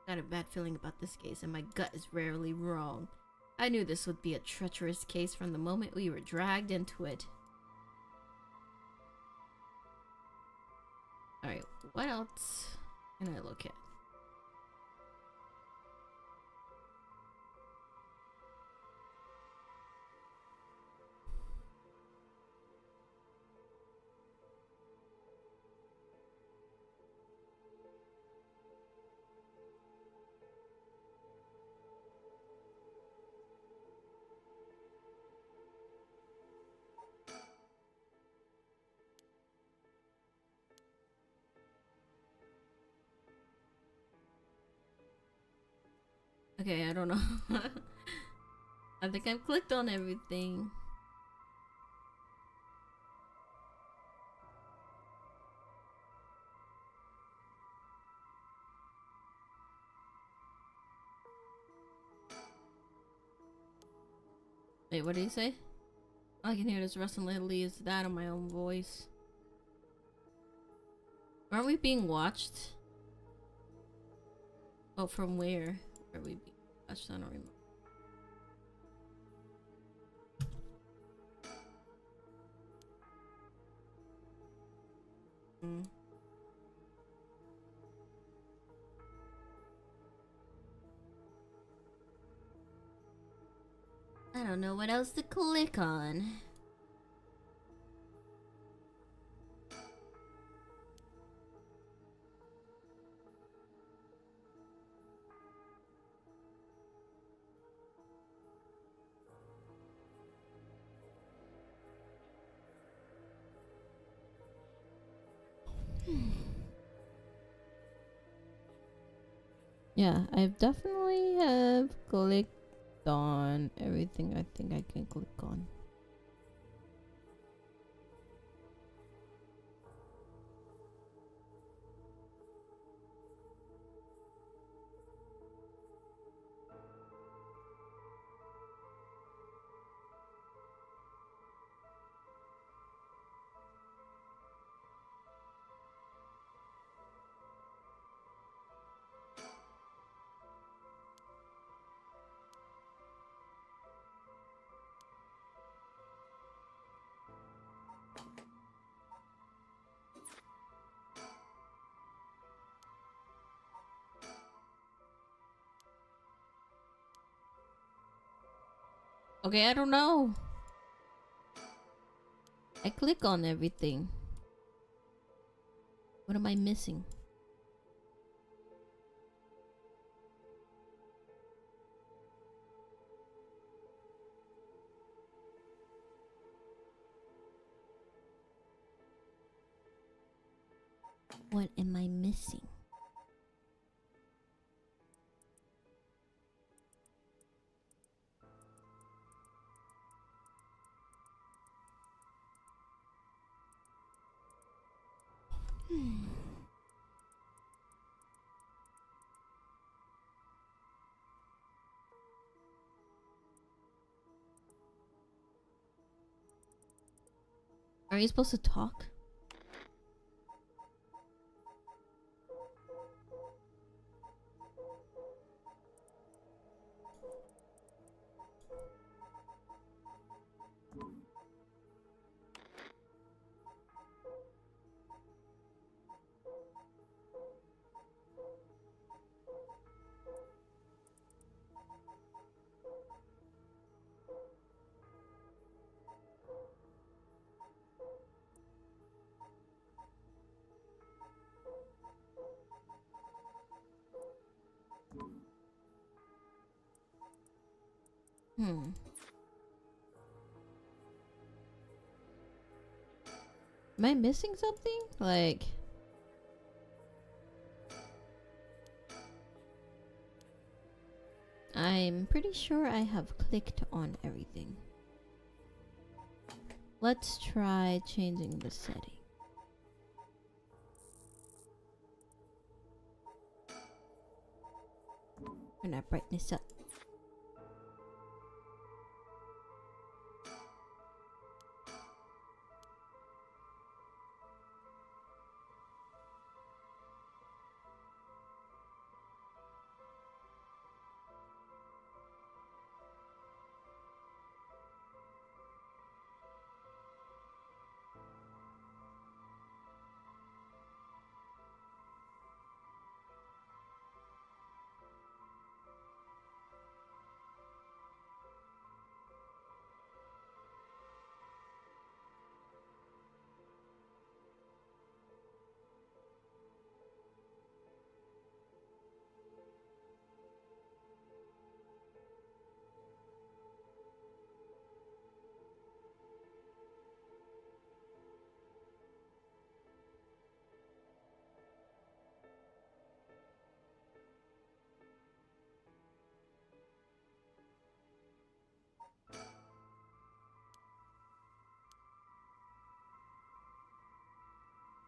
Got a bad feeling about this case, and my gut is rarely wrong. I knew this would be a treacherous case from the moment we were dragged into it. Alright, what else can I look at? Okay, I don't know. I think I've clicked on everything. Wait, what did he say? All I can hear this rustling is that of my own voice. Aren't we being watched? Oh, from where are we being watched? I don't remember. I don't know what else to click on. Yeah, I've definitely have clicked on everything I think I can click on. Okay, I don't know. I click on everything. What am I missing? What am I missing? Are you supposed to talk? Hmm. Am I missing something? Like... I'm pretty sure I have clicked on everything. Let's try changing the setting. Turn our brightness up.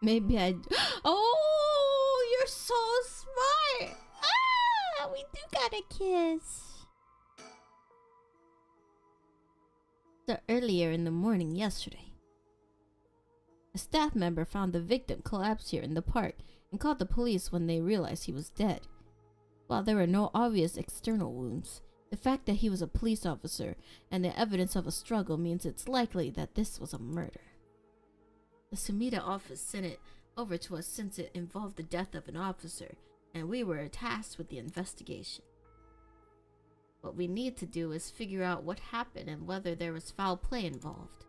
Maybe I... Oh, you're so smart! Ah, we do got a kiss. So earlier in the morning yesterday, a staff member found the victim collapsed here in the park and called the police when they realized he was dead. While there were no obvious external wounds, the fact that he was a police officer and the evidence of a struggle means it's likely that this was a murder. The Sumida office sent it over to us since it involved the death of an officer, and we were tasked with the investigation. What we need to do is figure out what happened and whether there was foul play involved.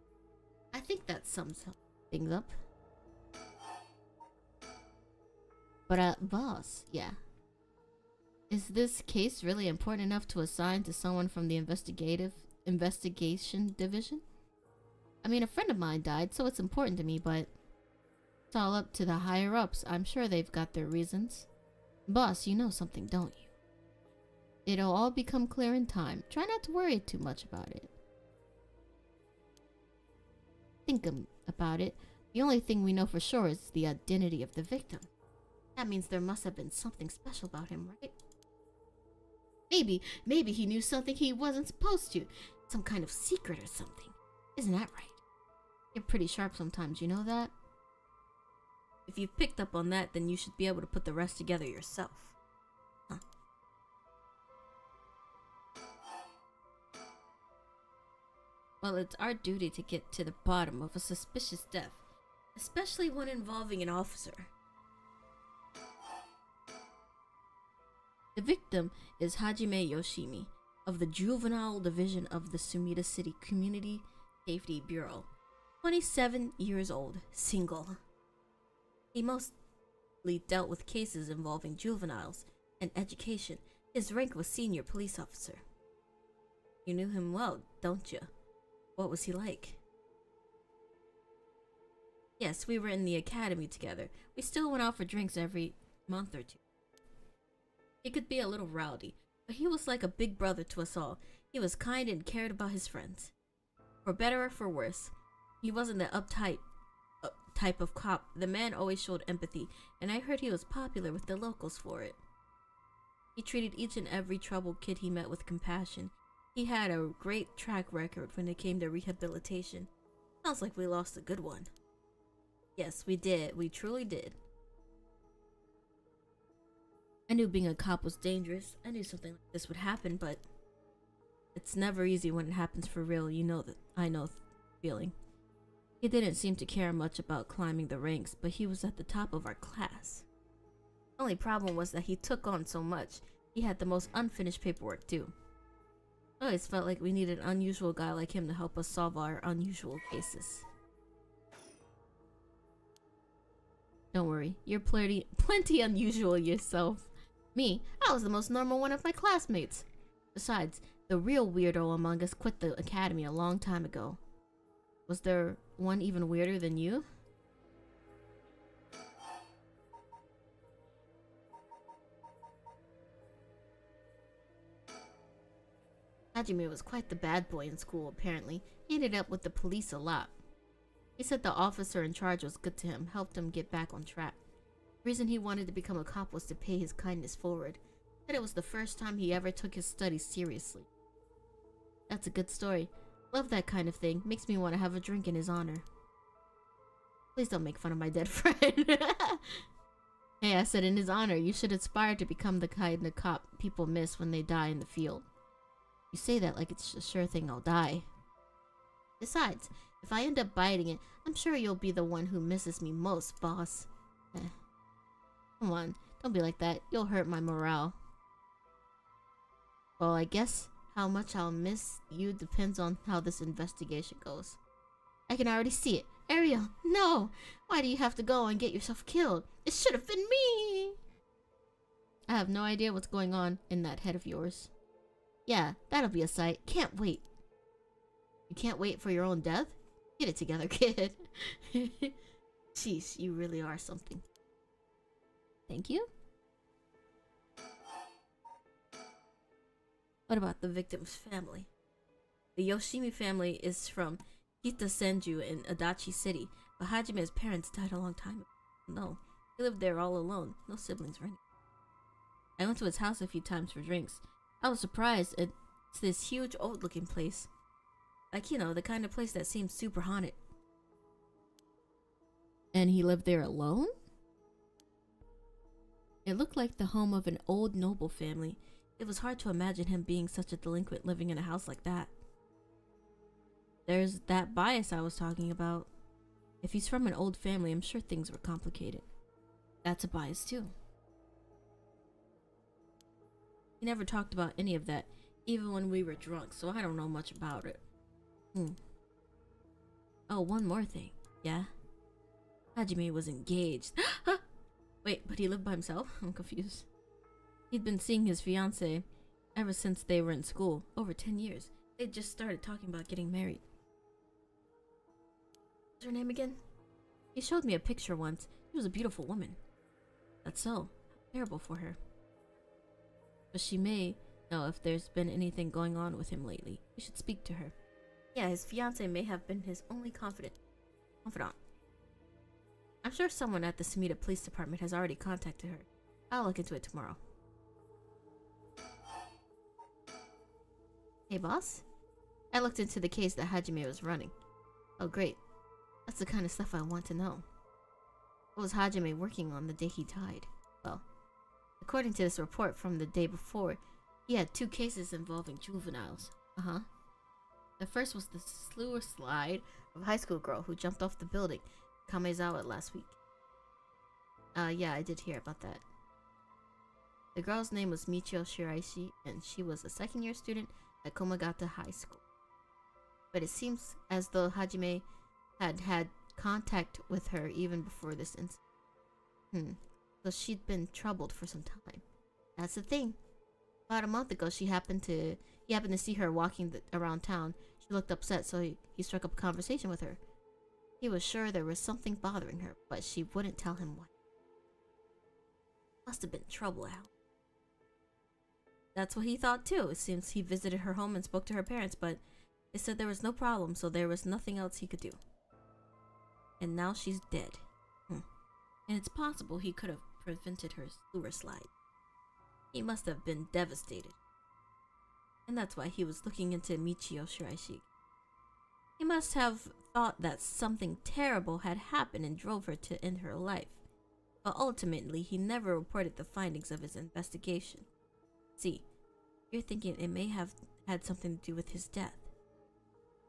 I think that sums things up. But boss, yeah. Is this case really important enough to assign to someone from the investigation division? I mean, a friend of mine died, so it's important to me, but it's all up to the higher ups. I'm sure they've got their reasons. Boss, you know something, don't you? It'll all become clear in time. Try not to worry too much about it. Think about it. The only thing we know for sure is the identity of the victim. That means there must have been something special about him, right? Maybe he knew something he wasn't supposed to. Some kind of secret or something. Isn't that right? You're pretty sharp sometimes, you know that? If you've picked up on that, then you should be able to put the rest together yourself. Huh. Well, it's our duty to get to the bottom of a suspicious death, especially one involving an officer. The victim is Hajime Yoshimi, of the Juvenile Division of the Sumida City Community Safety Bureau. 27 years old, single. He mostly dealt with cases involving juveniles and education. His rank was senior police officer. You knew him well, don't you? What was he like? Yes, we were in the academy together. We still went out for drinks every month or two. He could be a little rowdy, but he was like a big brother to us all. He was kind and cared about his friends. For better or for worse, he wasn't the uptight type of cop. The man always showed empathy, and I heard he was popular with the locals for it. He treated each and every troubled kid he met with compassion. He had a great track record when it came to rehabilitation. Sounds like we lost a good one. Yes, we did. We truly did. I knew being a cop was dangerous. I knew something like this would happen, but it's never easy when it happens for real. You know that. I know the feeling. He didn't seem to care much about climbing the ranks, but he was at the top of our class. The only problem was that he took on so much. He had the most unfinished paperwork too. I always felt like we needed an unusual guy like him to help us solve our unusual cases. Don't worry, you're plenty unusual yourself. Me, I was the most normal one of my classmates. Besides, the real weirdo among us quit the academy a long time ago. Was there one even weirder than you? Hajime was quite the bad boy in school, apparently. He ended up with the police a lot. He said the officer in charge was good to him, helped him get back on track. The reason he wanted to become a cop was to pay his kindness forward. Said it was the first time he ever took his studies seriously. That's a good story. Love that kind of thing. Makes me want to have a drink in his honor. Please don't make fun of my dead friend. Hey, I said in his honor. You should aspire to become the kind of cop people miss when they die in the field. You say that like it's a sure thing I'll die. Besides, if I end up biting it, I'm sure you'll be the one who misses me most, boss. Come on, don't be like that. You'll hurt my morale. Well, I guess how much I'll miss you depends on how this investigation goes. I can already see it. Ariel, no! Why do you have to go and get yourself killed? It should have been me! I have no idea what's going on in that head of yours. Yeah, that'll be a sight. Can't wait. You can't wait for your own death? Get it together, kid. Jeez, you really are something. Thank you. What about the victim's family? The Yoshimi family is from Kitasenju in Adachi City, but Hajime's parents died a long time ago. No, he lived there all alone, no siblings or anything. I went to his house a few times for drinks. I was surprised. It's this huge old-looking place. Like, you know, the kind of place that seems super haunted. And he lived there alone? It looked like the home of an old noble family. It was hard to imagine him being such a delinquent living in a house like that. There's that bias I was talking about. If he's from an old family, I'm sure things were complicated. That's a bias too. He never talked about any of that, even when we were drunk, so I don't know much about it. Oh, one more thing. Yeah? Hajime was engaged. Wait, but he lived by himself? I'm confused. He'd been seeing his fiancée ever since they were in school, over 10 years. They just started talking about getting married. What's her name again? He showed me a picture once. She was a beautiful woman. That's so. Terrible for her. But she may know if there's been anything going on with him lately. We should speak to her. Yeah, his fiancée may have been his only confidant. I'm sure someone at the Sumida Police Department has already contacted her. I'll look into it tomorrow. Hey, boss? I looked into the case that Hajime was running. Oh, great. That's the kind of stuff I want to know. What was Hajime working on the day he died? Well, according to this report from the day before, he had 2 cases involving juveniles. The first was the sewer slide of a high school girl who jumped off the building in Kamezawa last week. Yeah, I did hear about that. The girl's name was Michio Shiraishi, and she was a second-year student at Komagata High School. But it seems as though Hajime had had contact with her even before this incident. So she'd been troubled for some time. That's the thing. About a month ago, he happened to see her walking around town. She looked upset, so he struck up a conversation with her. He was sure there was something bothering her, but she wouldn't tell him what. Must have been trouble, Al. That's what he thought too. It seems he visited her home and spoke to her parents, but they said there was no problem, so there was nothing else he could do. And now she's dead. And it's possible he could have prevented her sewer slide. He must have been devastated. And that's why he was looking into Michio Shiraishi. He must have thought that something terrible had happened and drove her to end her life. But ultimately, he never reported the findings of his investigation. See, you're thinking it may have had something to do with his death.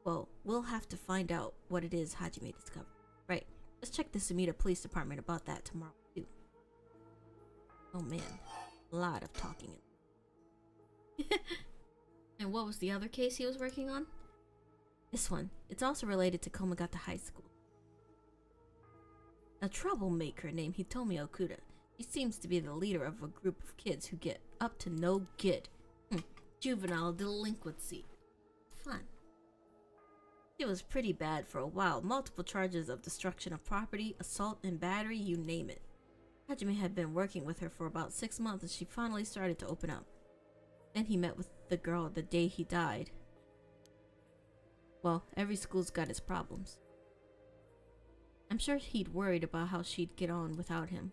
Well, we'll have to find out what it is Hajime discovered. Right, let's check the Sumida Police Department about that tomorrow, too. Oh man, a lot of talking. And what was the other case he was working on? This one. It's also related to Komagata High School. A troublemaker named Hitomi Okuda. He seems to be the leader of a group of kids who get up to no good. Juvenile delinquency. Fun. It was pretty bad for a while. Multiple charges of destruction of property, assault and battery, you name it. Hajime had been working with her for about 6 months and she finally started to open up. Then he met with the girl the day he died. Well, every school's got its problems. I'm sure he'd worried about how she'd get on without him.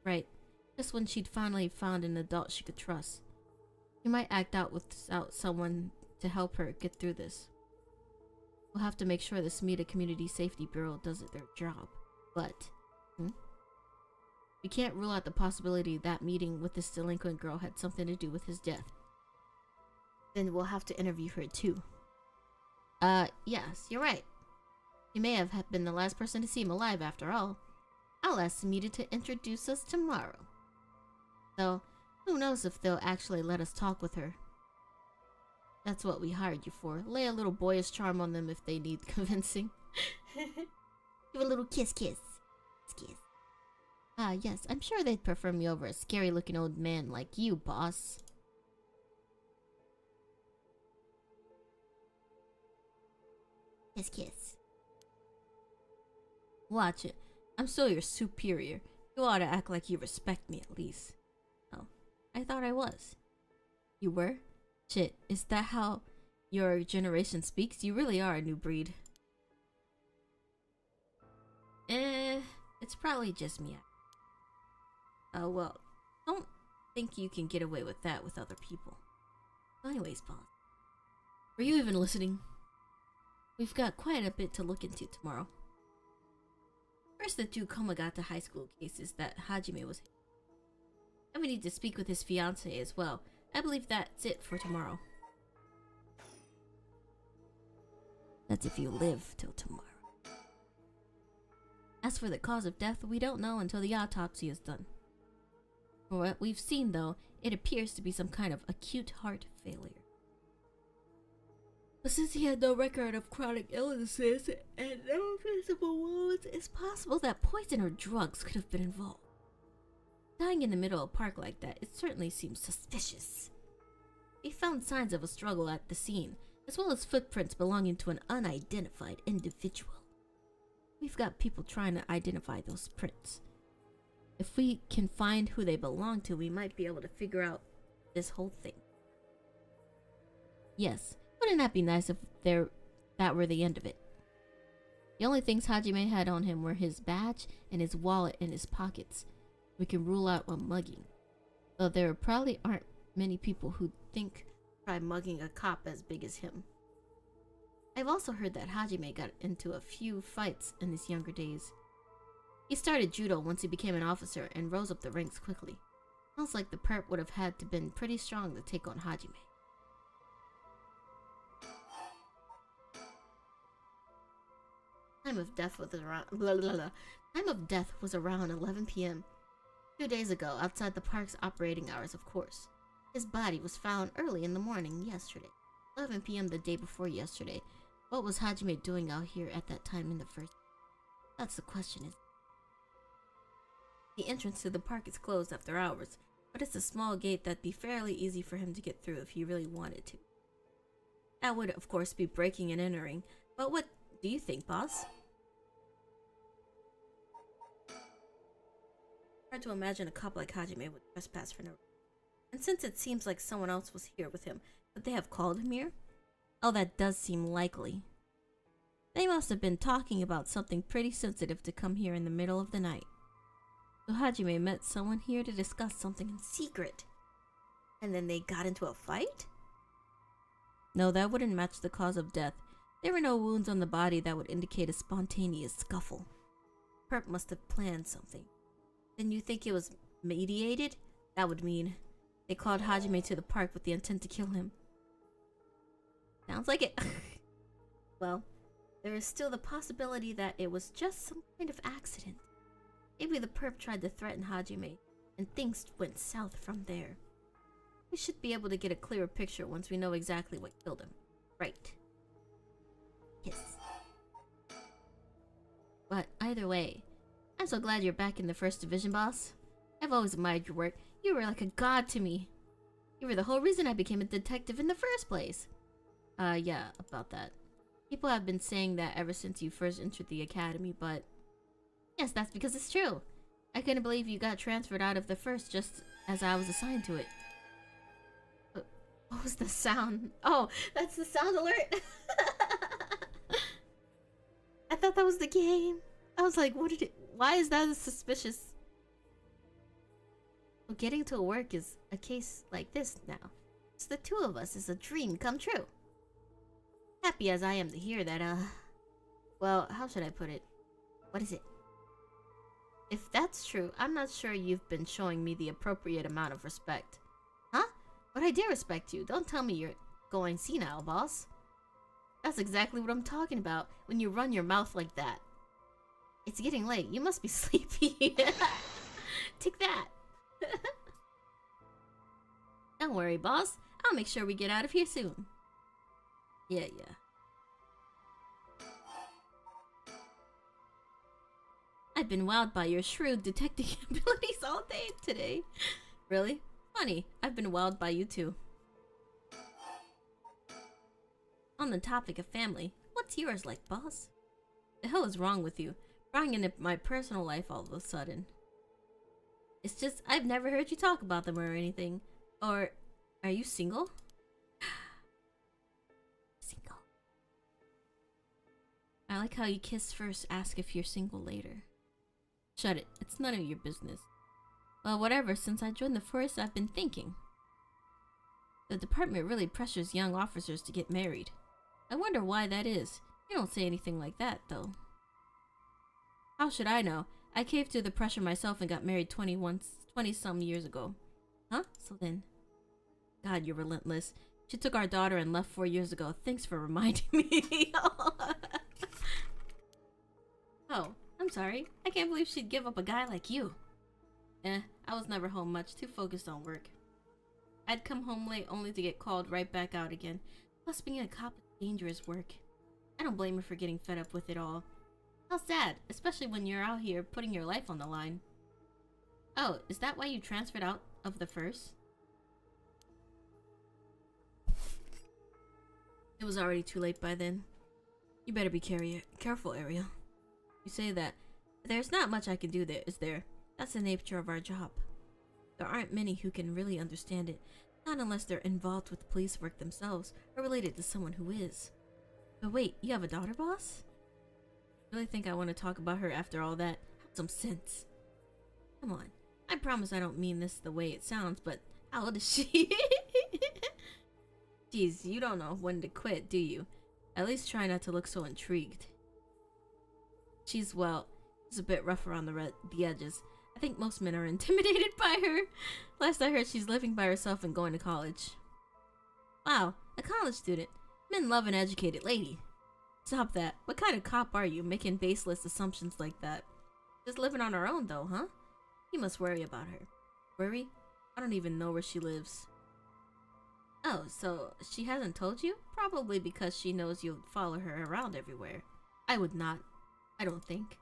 Right, just when she'd finally found an adult she could trust. He might act out without someone to help her get through this. We'll have to make sure the Sumida Community Safety Bureau does their job. But, we can't rule out the possibility that meeting with this delinquent girl had something to do with his death. Then we'll have to interview her too. Yes, you're right. He may have been the last person to see him alive after all. I'll ask Sumida to introduce us tomorrow. Though, who knows if they'll actually let us talk with her. That's what we hired you for. Lay a little boyish charm on them if they need convincing. Give a little kiss. Kiss. Yes, I'm sure they'd prefer me over a scary-looking old man like you, boss. Kiss. Watch it. I'm still your superior. You ought to act like you respect me at least. Oh, I thought I was. You were? Shit, is that how your generation speaks? You really are a new breed. It's probably just me. Oh well, don't think you can get away with that with other people. Anyways, boss. Were you even listening? We've got quite a bit to look into tomorrow. First, the 2 Komagata High School cases that Hajime was in. And we need to speak with his fiancée as well. I believe that's it for tomorrow. That's if you live till tomorrow. As for the cause of death, we don't know until the autopsy is done. For what we've seen, though, it appears to be some kind of acute heart failure. But since he had no record of chronic illnesses and no visible wounds, it's possible that poison or drugs could have been involved. Dying in the middle of a park like that, it certainly seems suspicious. We found signs of a struggle at the scene, as well as footprints belonging to an unidentified individual. We've got people trying to identify those prints. If we can find who they belong to, we might be able to figure out this whole thing. Yes, wouldn't that be nice if that were the end of it? The only things Hajime had on him were his badge and his wallet in his pockets. We can rule out a mugging. Though there probably aren't many people who try mugging a cop as big as him. I've also heard that Hajime got into a few fights in his younger days. He started judo once he became an officer and rose up the ranks quickly. Sounds like the perp would have had to been pretty strong to take on Hajime. Time of death was around 11 p.m. 2 days ago, outside the park's operating hours, of course. His body was found early in the morning yesterday. 11 p.m. the day before yesterday. What was Hajime doing out here at that time in the first place? That's the question, isn't it? The entrance to the park is closed after hours, but it's a small gate that'd be fairly easy for him to get through if he really wanted to. That would, of course, be breaking and entering, but what do you think, boss? Hard to imagine a cop like Hajime would trespass for no reason. And since it seems like someone else was here with him, would they have called him here? Oh, that does seem likely. They must have been talking about something pretty sensitive to come here in the middle of the night. So Hajime met someone here to discuss something in secret. And then they got into a fight? No, that wouldn't match the cause of death. There were no wounds on the body that would indicate a spontaneous scuffle. Perp must have planned something. Then you think it was mediated? That would mean they called Hajime to the park with the intent to kill him. Sounds like it. Well, there is still the possibility that it was just some kind of accident. Maybe the perp tried to threaten Hajime, and things went south from there. We should be able to get a clearer picture once we know exactly what killed him. Right. Yes. But either way, I'm so glad you're back in the First Division, boss. I've always admired your work. You were like a god to me. You were the whole reason I became a detective in the first place. Yeah, about that. People have been saying that ever since you first entered the academy, but... Yes, that's because it's true. I couldn't believe you got transferred out of the first just as I was assigned to it. What was the sound? Oh, that's the sound alert! I thought that was the game. I was like, why is that suspicious? Well, getting to work is a case like this now. It's the two of us is a dream come true. Happy as I am to hear that, well, how should I put it? What is it? If that's true, I'm not sure you've been showing me the appropriate amount of respect. Huh? But I dare respect you. Don't tell me you're going senile, boss. That's exactly what I'm talking about when you run your mouth like that. It's getting late. You must be sleepy. Take that. Don't worry, boss. I'll make sure we get out of here soon. Yeah. I've been wowed by your shrewd detecting abilities all day today. Really? Funny. I've been wowed by you too. On the topic of family, what's yours like, boss? The hell is wrong with you? Prying into my personal life all of a sudden. It's just, I've never heard you talk about them or anything. Or, are you single? Single. I like how you kiss first, ask if you're single later. Shut it, it's none of your business. Well, whatever, since I joined the force, I've been thinking. The department really pressures young officers to get married. I wonder why that is. You don't say anything like that, though. How should I know? I caved to the pressure myself and got married 20-some years ago. Huh? So then... God, you're relentless. She took our daughter and left 4 years ago. Thanks for reminding me. Oh, I'm sorry. I can't believe she'd give up a guy like you. I was never home much, too focused on work. I'd come home late only to get called right back out again. Plus being a cop is dangerous work. I don't blame her for getting fed up with it all. How sad, especially when you're out here putting your life on the line. Oh, is that why you transferred out of the first? It was already too late by then. You better be careful, Ariel. You say that. There's not much I can do there, is there? That's the nature of our job. There aren't many who can really understand it, not unless they're involved with police work themselves or related to someone who is. But wait, you have a daughter, boss? Really think I want to talk about her after all that? Have some sense. Come on. I promise I don't mean this the way it sounds, but how old is she? Geez, you don't know when to quit, do you? At least try not to look so intrigued. She's a bit rough around the edges. I think most men are intimidated by her. Last I heard, she's living by herself and going to college. Wow, a college student. Men love an educated lady. Stop that. What kind of cop are you, making baseless assumptions like that? Just living on her own, though, huh? You must worry about her. Worry? I don't even know where she lives. Oh, so she hasn't told you? Probably because she knows you'll follow her around everywhere. I would not. I don't think.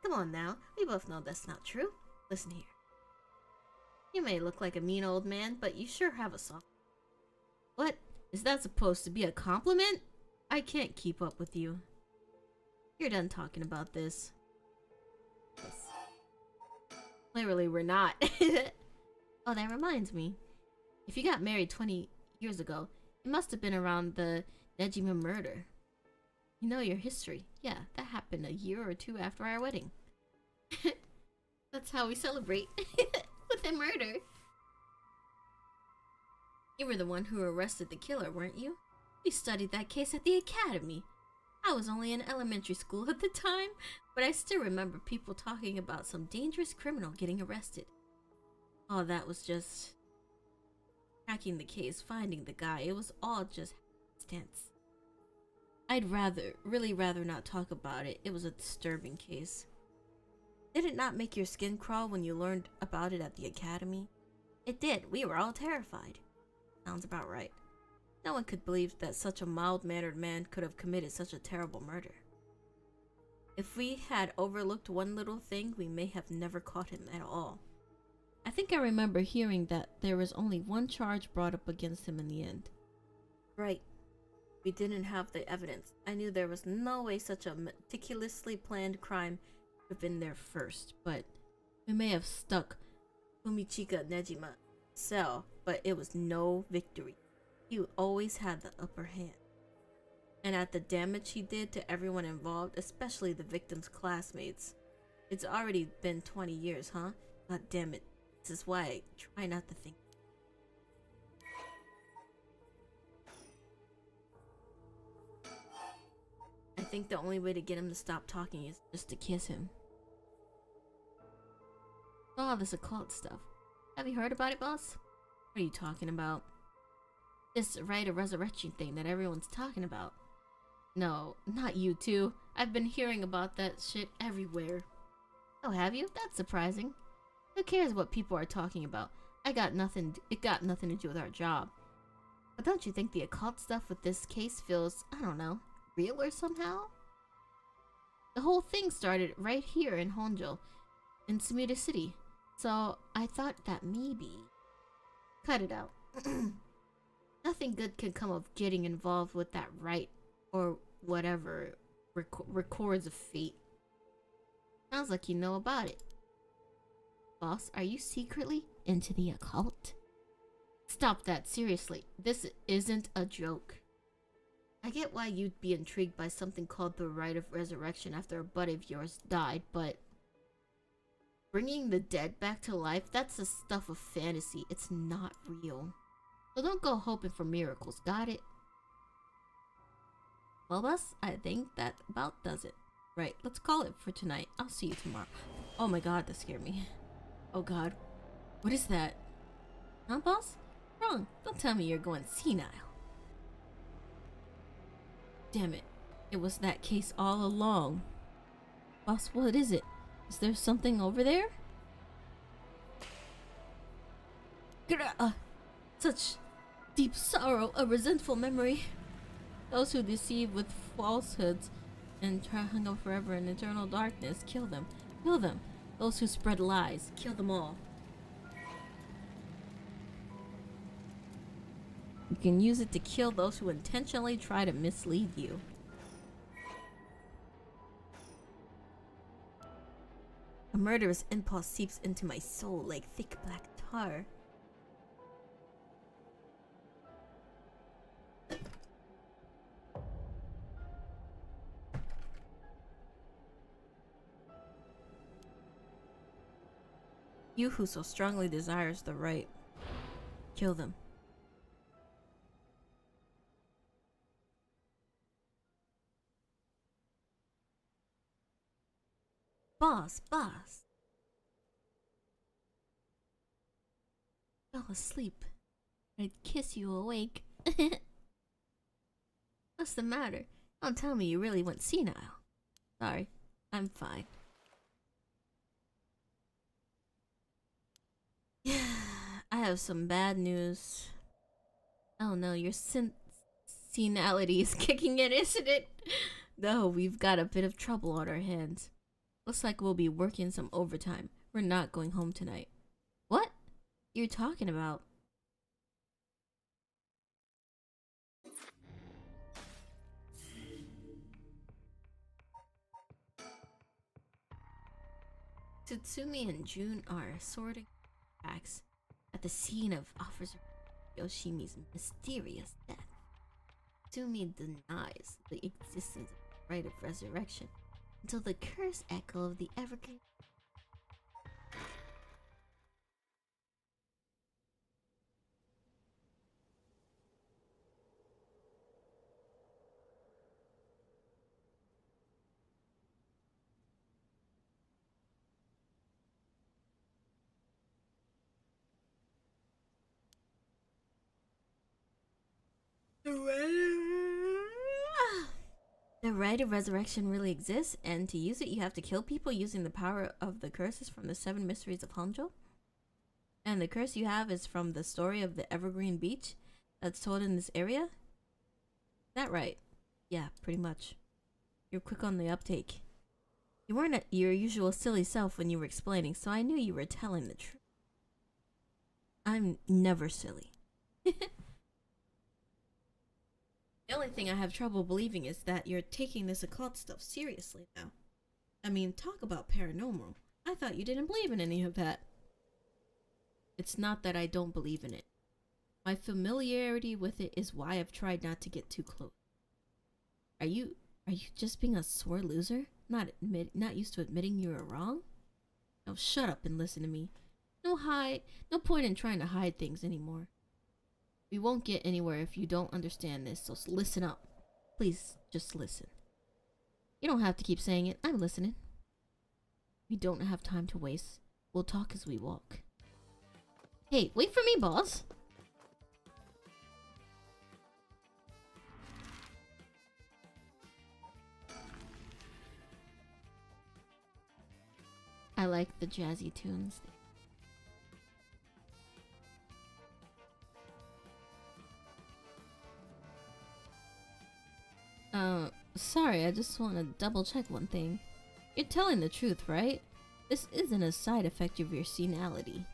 Come on now, we both know that's not true. Listen here. You may look like a mean old man, but you sure have a soft... What? Is that supposed to be a compliment? I can't keep up with you. You're done talking about this. Yes. Clearly we're not. Oh, that reminds me. If you got married 20 years ago, it must have been around the Nejima murder. You know your history. Yeah, that happened a year or two after our wedding. That's how we celebrate. With a murder. You were the one who arrested the killer, weren't you? We studied that case at the academy. I was only in elementary school at the time, but I still remember people talking about some dangerous criminal getting arrested. Oh, that was just... cracking the case, finding the guy. It was all just happenstance. I'd really rather not talk about it. It was a disturbing case. Did it not make your skin crawl when you learned about it at the academy? It did. We were all terrified. Sounds about right. No one could believe that such a mild-mannered man could have committed such a terrible murder. If we had overlooked one little thing, we may have never caught him at all. I think I remember hearing that there was only one charge brought up against him in the end. Right. We didn't have the evidence. I knew there was no way such a meticulously planned crime would have been there first, but we may have stuck Fumichika Nejima cell, but it was no victory. He always had the upper hand. And at the damage he did to everyone involved, especially the victim's classmates. It's already been 20 years, huh? God damn it. This is why I try not to think. I think the only way to get him to stop talking is just to kiss him. All this occult stuff. Have you heard about it, boss? What are you talking about? This rite of resurrection thing that everyone's talking about. No, not you two. I've been hearing about that shit everywhere. Oh, have you? That's surprising. Who cares what people are talking about? It got nothing to do with our job. But don't you think the occult stuff with this case feels, I don't know, realer somehow? The whole thing started right here in Honjo, in Sumida City. So I thought that maybe... Cut it out. Nothing good can come of getting involved with that rite or whatever records of fate. Sounds like you know about it. Boss, are you secretly into the occult? Stop that, seriously. This isn't a joke. I get why you'd be intrigued by something called the Rite of Resurrection after a buddy of yours died, but... bringing the dead back to life, that's the stuff of fantasy. It's not real. So don't go hoping for miracles, got it? Well, boss, I think that about does it. Right, let's call it for tonight. I'll see you tomorrow. Oh my god, that scared me. Oh god. What is that? Huh, boss? Wrong. Don't tell me you're going senile. Damn it. It was that case all along. Boss, what is it? Is there something over there? Such deep sorrow, a resentful memory. Those who deceive with falsehoods and try hung up forever in eternal darkness, kill them. Kill them. Those who spread lies, kill them all. You can use it to kill those who intentionally try to mislead you. A murderous impulse seeps into my soul like thick black tar. You who so strongly desires the right, kill them. Boss. Fell asleep. I'd kiss you awake. What's the matter? Don't tell me you really went senile. Sorry, I'm fine. have some bad news. Oh no, your senality is kicking in, isn't it? No, we've got a bit of trouble on our hands. Looks like we'll be working some overtime. We're not going home tonight. What? You're talking about? Tsutsumi and June are sorting facts at the scene of Officer Yoshimi's mysterious death. Tsumi denies the existence of the rite of resurrection until the curse echo of the evergreen. The rite of resurrection really exists, and to use it, you have to kill people using the power of the curses from the 7 mysteries of Honjo. And the curse you have is from the story of the Evergreen Beach that's told in this area? Is that right? Yeah, pretty much. You're quick on the uptake. You weren't at your usual silly self when you were explaining, so I knew you were telling the truth. I'm never silly. The only thing I have trouble believing is that you're taking this occult stuff seriously now. I mean, talk about paranormal. I thought you didn't believe in any of that. It's not that I don't believe in it. My familiarity with it is why I've tried not to get too close. Are you just being a sore loser? Not used to admitting you were wrong? Now shut up and listen to me. No point in trying to hide things anymore. We won't get anywhere if you don't understand this, so listen up. Please, just listen. You don't have to keep saying it. I'm listening. We don't have time to waste. We'll talk as we walk. Hey, wait for me, boss. I like the jazzy tunes. Sorry, I just want to double check one thing. You're telling the truth, right? This isn't a side effect of your senality.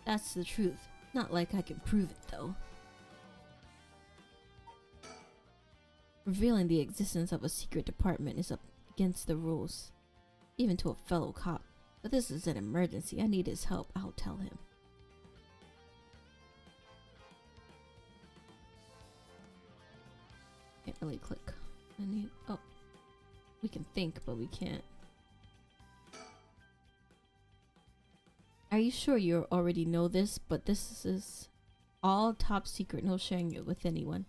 That's the truth. Not like I can prove it, though. Revealing the existence of a secret department is against the rules, even to a fellow cop. But this is an emergency. I need his help. I'll tell him. Can't really click. Oh, we can think, but we can't. Are you sure you already know this? But this is all top secret. No sharing it with anyone,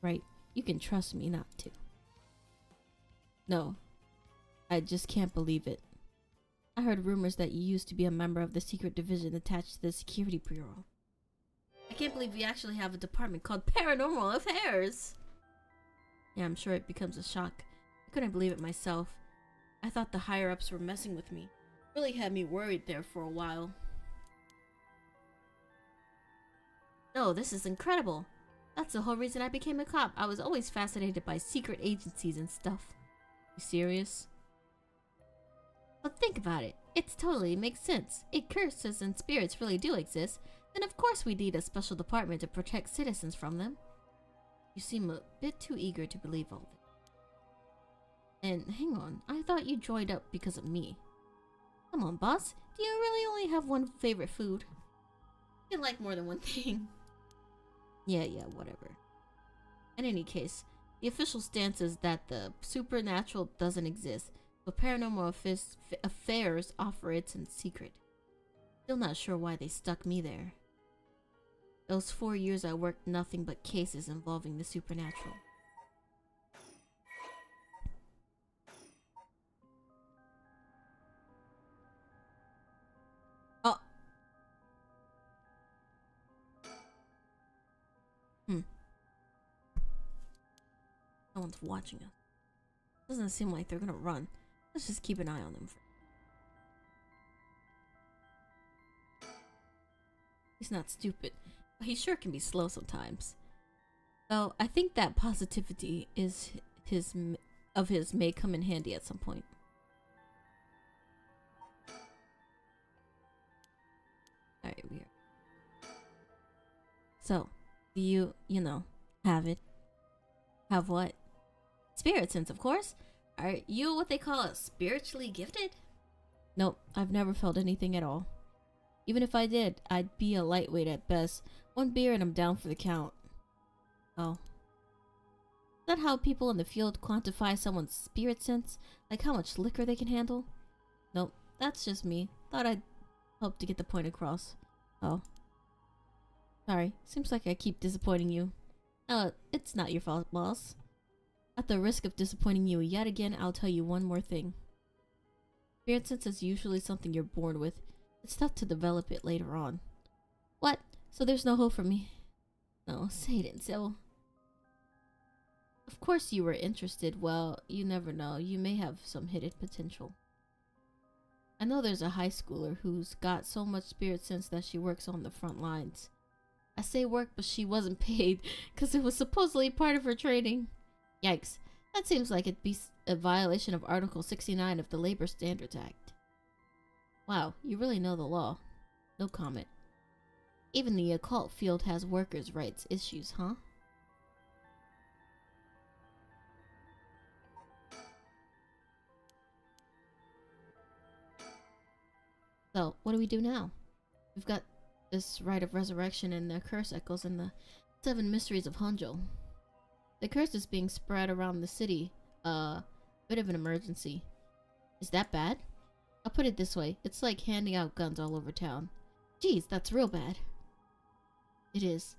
right? You can trust me not to. No, I just can't believe it. I heard rumors that you used to be a member of the secret division attached to the security bureau. I can't believe we actually have a department called Paranormal Affairs. Yeah, I'm sure it becomes a shock. I couldn't believe it myself. I thought the higher-ups were messing with me. Really had me worried there for a while. No, this is incredible. That's the whole reason I became a cop. I was always fascinated by secret agencies and stuff. You serious? But think about it. It totally makes sense. If curses and spirits really do exist, then of course we need a special department to protect citizens from them. You seem a bit too eager to believe all this. And hang on, I thought you joined up because of me. Come on, boss. Do you really only have one favorite food? You like more than one thing. Yeah, whatever. In any case, the official stance is that the supernatural doesn't exist, but paranormal affairs offer it in secret. Still not sure why they stuck me there. Those 4 years I worked nothing but cases involving the supernatural. Oh! No one's watching us. Doesn't seem like they're gonna run. Let's just keep an eye on them. He's not stupid, but he sure can be slow sometimes. So I think that positivity is his may come in handy at some point. Alright, we are. So, do you know, have it? Have what? Spirit sense, of course. Are you what they call a spiritually gifted? Nope, I've never felt anything at all. Even if I did, I'd be a lightweight at best. One beer and I'm down for the count. Oh. Is that how people in the field quantify someone's spirit sense? Like how much liquor they can handle? Nope, that's just me. Thought I'd help to get the point across. Oh. Sorry, seems like I keep disappointing you. It's not your fault, boss. At the risk of disappointing you yet again, I'll tell you one more thing. Spirit sense is usually something you're born with. It's tough to develop it later on. What? So there's no hope for me? No, say it ain't so. Of course you were interested. Well, you never know. You may have some hidden potential. I know there's a high schooler who's got so much spirit sense that she works on the front lines. I say work, but she wasn't paid because it was supposedly part of her training. Yikes. That seems like it'd be a violation of Article 69 of the Labor Standards Act. Wow, you really know the law. No comment. Even the occult field has workers' rights issues, huh? So, what do we do now? We've got this rite of resurrection and the curse echoes and the 7 mysteries of Honjo. The curse is being spread around the city. Bit of an emergency. Is that bad? I'll put it this way. It's like handing out guns all over town. Geez, that's real bad. It is.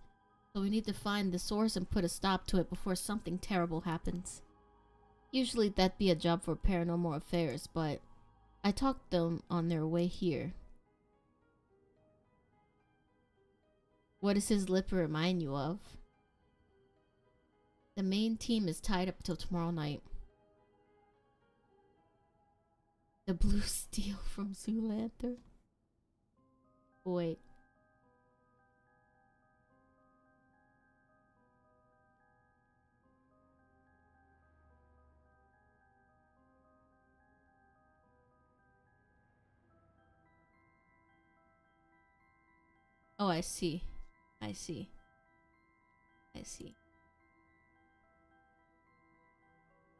So we need to find the source and put a stop to it before something terrible happens. Usually that'd be a job for paranormal affairs, but I talked them on their way here. What does his lip remind you of? The main team is tied up till tomorrow night. The blue steel from Zoolander. Wait. Oh, I see. I see. I see.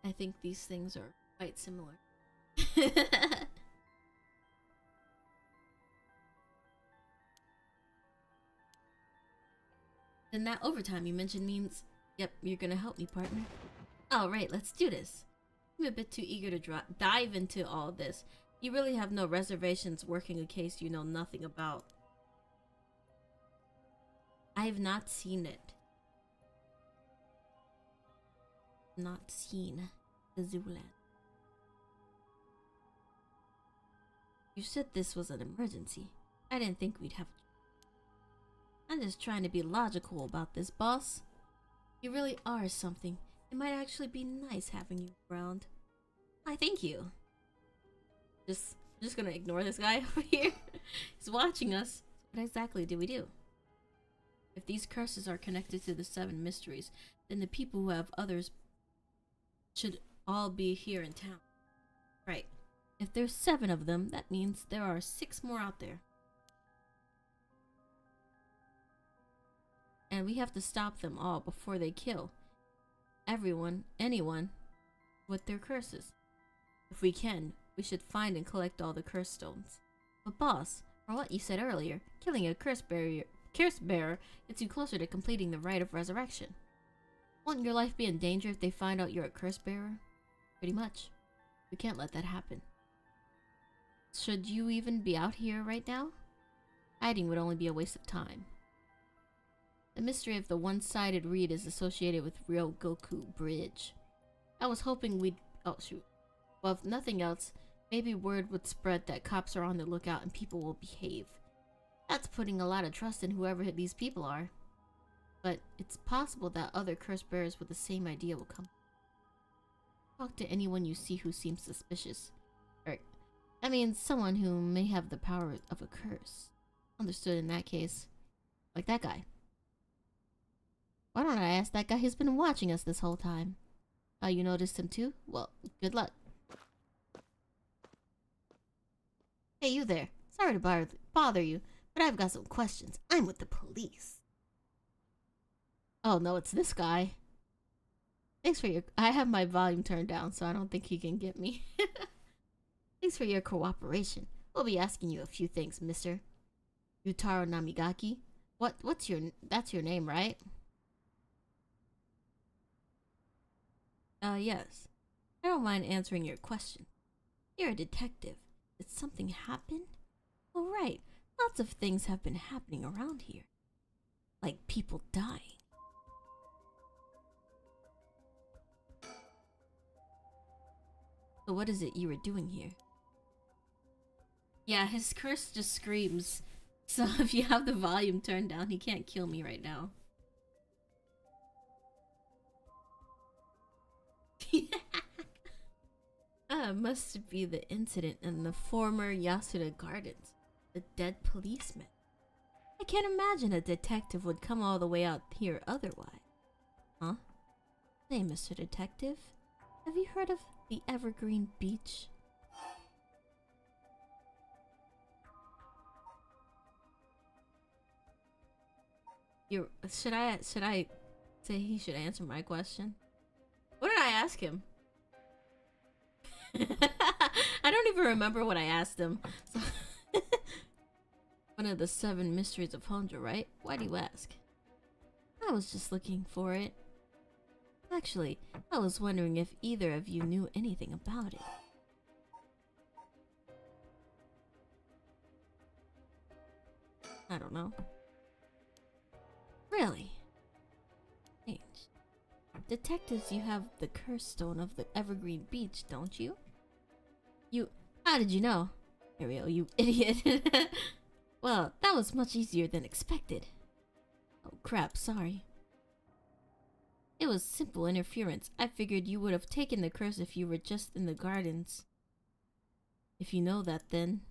I think these things are quite similar. Then that overtime you mentioned means, yep, you're gonna help me, partner. Alright, let's do this. I'm a bit too eager to dive into all this. You really have no reservations working a case you know nothing about. I have not seen it. Not seen the Zoolander. You said this was an emergency. I didn't think we'd have. I'm just trying to be logical about this, boss. You really are something. It might actually be nice having you around. I thank you. I'm just gonna ignore this guy over here. He's watching us. What exactly do we do? If these curses are connected to the 7 mysteries, then the people who have others should all be here in town. Right. If there's 7 of them, that means there are 6 more out there. And we have to stop them all before they kill anyone with their curses. If we can, we should find and collect all the curse stones. But boss, from what you said earlier, killing a curse bearer gets you closer to completing the rite of resurrection. Won't your life be in danger if they find out you're a curse bearer? Pretty much. We can't let that happen. Should you even be out here right now? Hiding would only be a waste of time. The mystery of the one-sided reed is associated with Ryogoku Bridge. I was hoping we'd... oh shoot. Well, if nothing else, maybe word would spread that cops are on the lookout and people will behave. That's putting a lot of trust in whoever these people are. But it's possible that other curse bearers with the same idea will come. Talk to anyone you see who seems suspicious. I mean, someone who may have the power of a curse. Understood in that case. Like that guy. Why don't I ask that guy who's been watching us this whole time? Oh, you noticed him too? Well, good luck. Hey, you there. Sorry to bother you, but I've got some questions. I'm with the police. Oh, no, it's this guy. Thanks for your... I have my volume turned down, so I don't think he can get me. Thanks for your cooperation. We'll be asking you a few things, mister. Yutaro Namigaki? What's your... That's your name, right? Yes. I don't mind answering your question. You're a detective. Did something happen? All right. Lots of things have been happening around here. Like people dying. So what is it you were doing here? Yeah, his curse just screams. So if you have the volume turned down, he can't kill me right now. Must be the incident in the former Yasuda Gardens. The dead policeman. I can't imagine a detective would come all the way out here otherwise. Huh? Hey, Mr. Detective. Have you heard of the Evergreen Beach? Should I say he should answer my question? What did I ask him? I don't even remember what I asked him. So one of the 7 mysteries of Hondra, right? Why do you ask? I was just looking for it. Actually, I was wondering if either of you knew anything about it. I don't know. Really? Strange. Detectives, you have the curse stone of the Evergreen Beach, don't you? How did you know? Ariel, you idiot. Well, that was much easier than expected. Oh crap, sorry. It was simple interference. I figured you would have taken the curse if you were just in the gardens. If you know that, then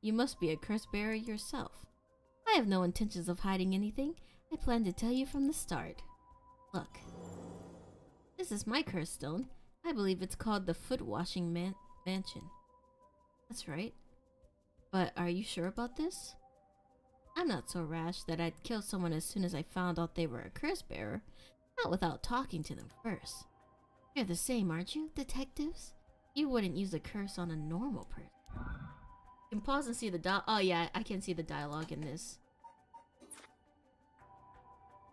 you must be a curse bearer yourself. I have no intentions of hiding anything. I planned to tell you from the start. Look. This is my curse stone. I believe it's called the Foot Washing Mansion. That's right. But are you sure about this? I'm not so rash that I'd kill someone as soon as I found out they were a curse bearer. Not without talking to them first. You're the same, aren't you, detectives? You wouldn't use a curse on a normal person. You can pause and see the oh yeah, I can see the dialogue in this.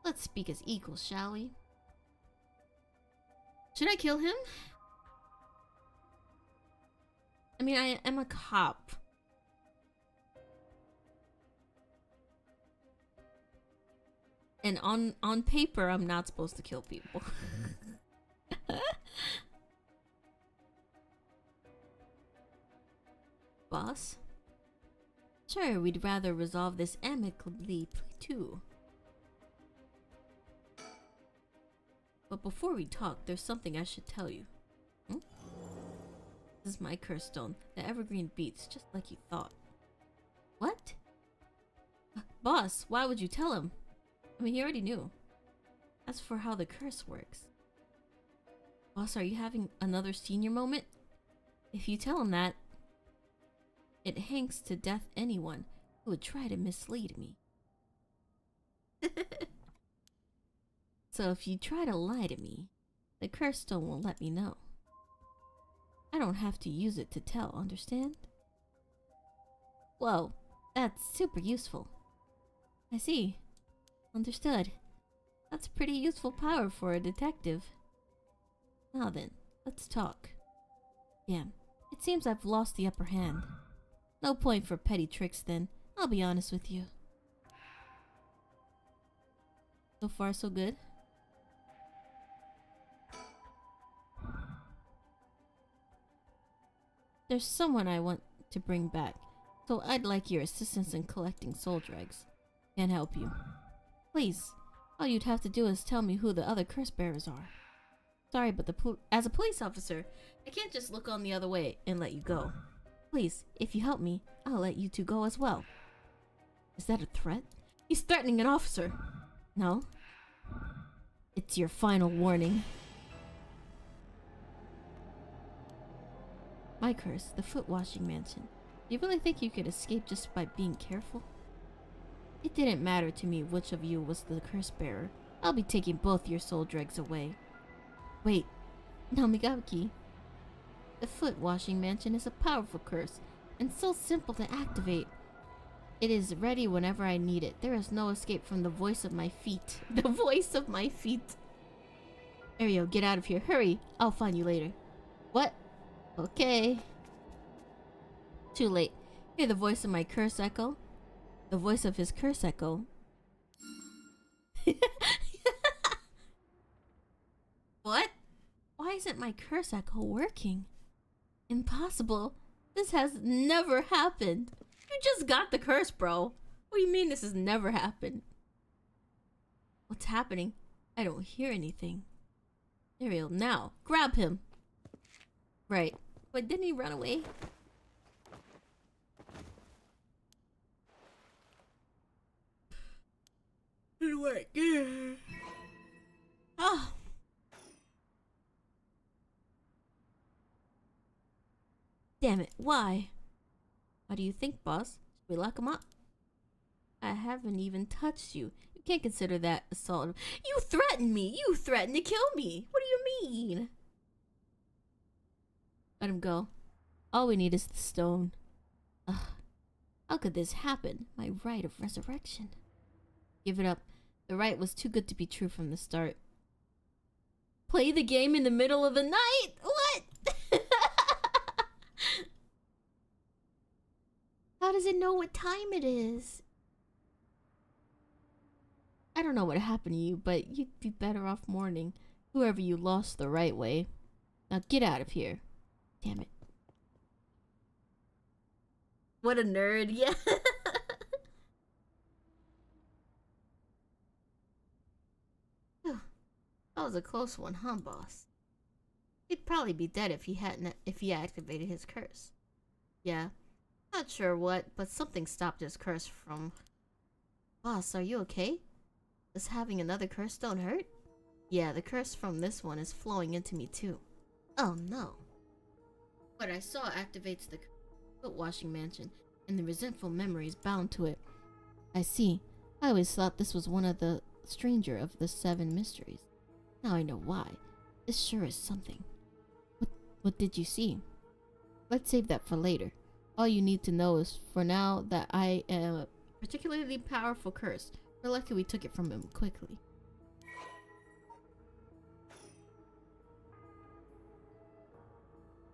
Let's speak as equals, shall we? Should I kill him? I mean, I am a cop. And on paper, I'm not supposed to kill people. Boss? Sure, we'd rather resolve this amicably too. But before we talk, there's something I should tell you. This is my curse stone, the Evergreen Beach, just like you thought. What? Boss, why would you tell him? I mean, he already knew. That's for how the curse works. Boss, are you having another senior moment? If you tell him that, it hangs to death anyone who would try to mislead me. So if you try to lie to me, the curse stone will let me know. I don't have to use it to tell, understand? Whoa, that's super useful. I see. Understood. That's pretty useful power for a detective. Now then, let's talk. Damn, it seems I've lost the upper hand. No point for petty tricks then, I'll be honest with you. So far so good? There's someone I want to bring back, so I'd like your assistance in collecting soul dregs. Can't help you. Please, all you'd have to do is tell me who the other curse bearers are. Sorry, but as a police officer, I can't just look on the other way and let you go. Please, if you help me, I'll let you two go as well. Is that a threat? He's threatening an officer. No. It's your final warning. My curse, the foot washing mansion. Do you really think you could escape just by being careful? It didn't matter to me which of you was the curse bearer. I'll be taking both your soul dregs away. Wait, Namigaki. The foot washing mansion is a powerful curse, and so simple to activate. It is ready whenever I need it. There is no escape from the voice of my feet. The voice of my feet. Ariel, get out of here. Hurry. I'll find you later. What? Okay. Too late. Hear the voice of my curse echo? The voice of his curse echo. What? Why isn't my curse echo working? Impossible. This has never happened. You just got the curse, bro. What do you mean this has never happened? What's happening? I don't hear anything. Ariel, now. Grab him. Right. Wait, didn't he run away? Didn't work. Oh. Damn it, why? What do you think, boss? Should we lock him up? I haven't even touched you. You can't consider that assault. You threatened me! You threatened to kill me! What do you mean? Let him go. All we need is the stone. Ugh. How could this happen? My rite of resurrection. Give it up. The rite was too good to be true from the start. Play the game in the middle of the night? What? How does it know what time it is? I don't know what happened to you, but you'd be better off mourning whoever you lost the right way. Now get out of here. Damn it. What a nerd, yeah. That was a close one, huh, boss? He'd probably be dead if he activated his curse. Yeah. Not sure what, but something stopped his curse from... Boss, are you okay? Does having another curse don't hurt? Yeah, the curse from this one is flowing into me too. Oh no. What I saw activates the foot washing mansion, and the resentful memories bound to it. I see. I always thought this was one of the stranger of the 7 mysteries. Now I know why. This sure is something. What did you see? Let's save that for later. All you need to know is for now that I am a particularly powerful curse. We're lucky we took it from him quickly.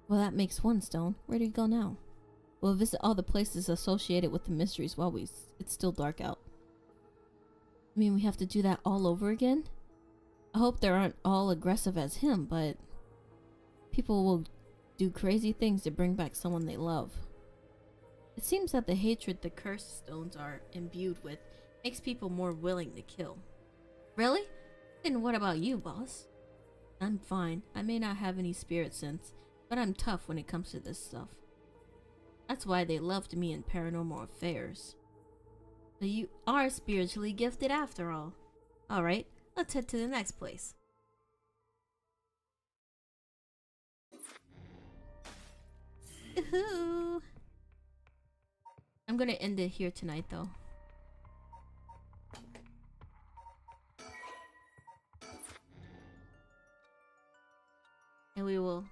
Well, that makes one stone. Where do we go now? We'll visit all the places associated with the mysteries while it's still dark out. I mean, we have to do that all over again? I hope they aren't all aggressive as him, but people will do crazy things to bring back someone they love. It seems that the hatred the cursed stones are imbued with makes people more willing to kill. Really? Then what about you, boss? I'm fine. I may not have any spirit sense, but I'm tough when it comes to this stuff. That's why they loved me in Paranormal Affairs. But you are spiritually gifted after all. Alright, let's head to the next place. Woohoo! I'm gonna end it here tonight though. And we will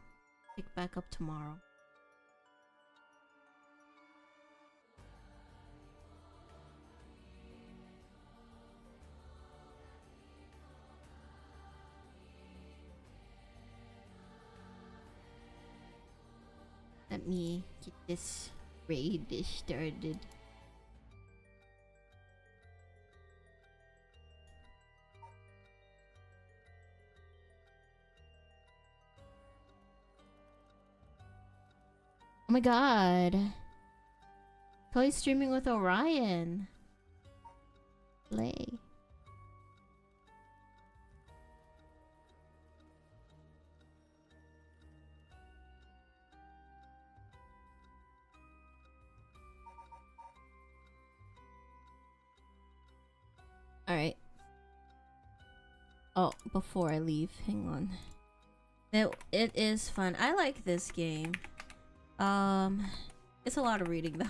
pick back up tomorrow. Let me get this raid started. Oh my god. Toy streaming with Orion. Play. Alright. Oh, before I leave, hang on. It is fun. I like this game. It's a lot of reading though.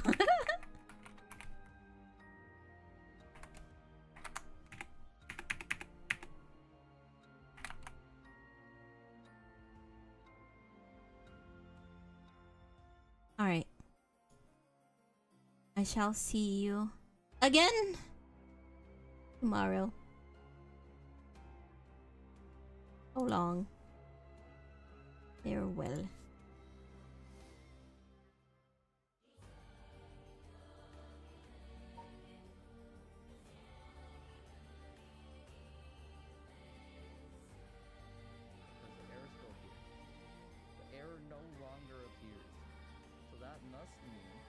Alright. I shall see you again tomorrow. So long. Farewell. The error still here. The error no longer appears. So that must mean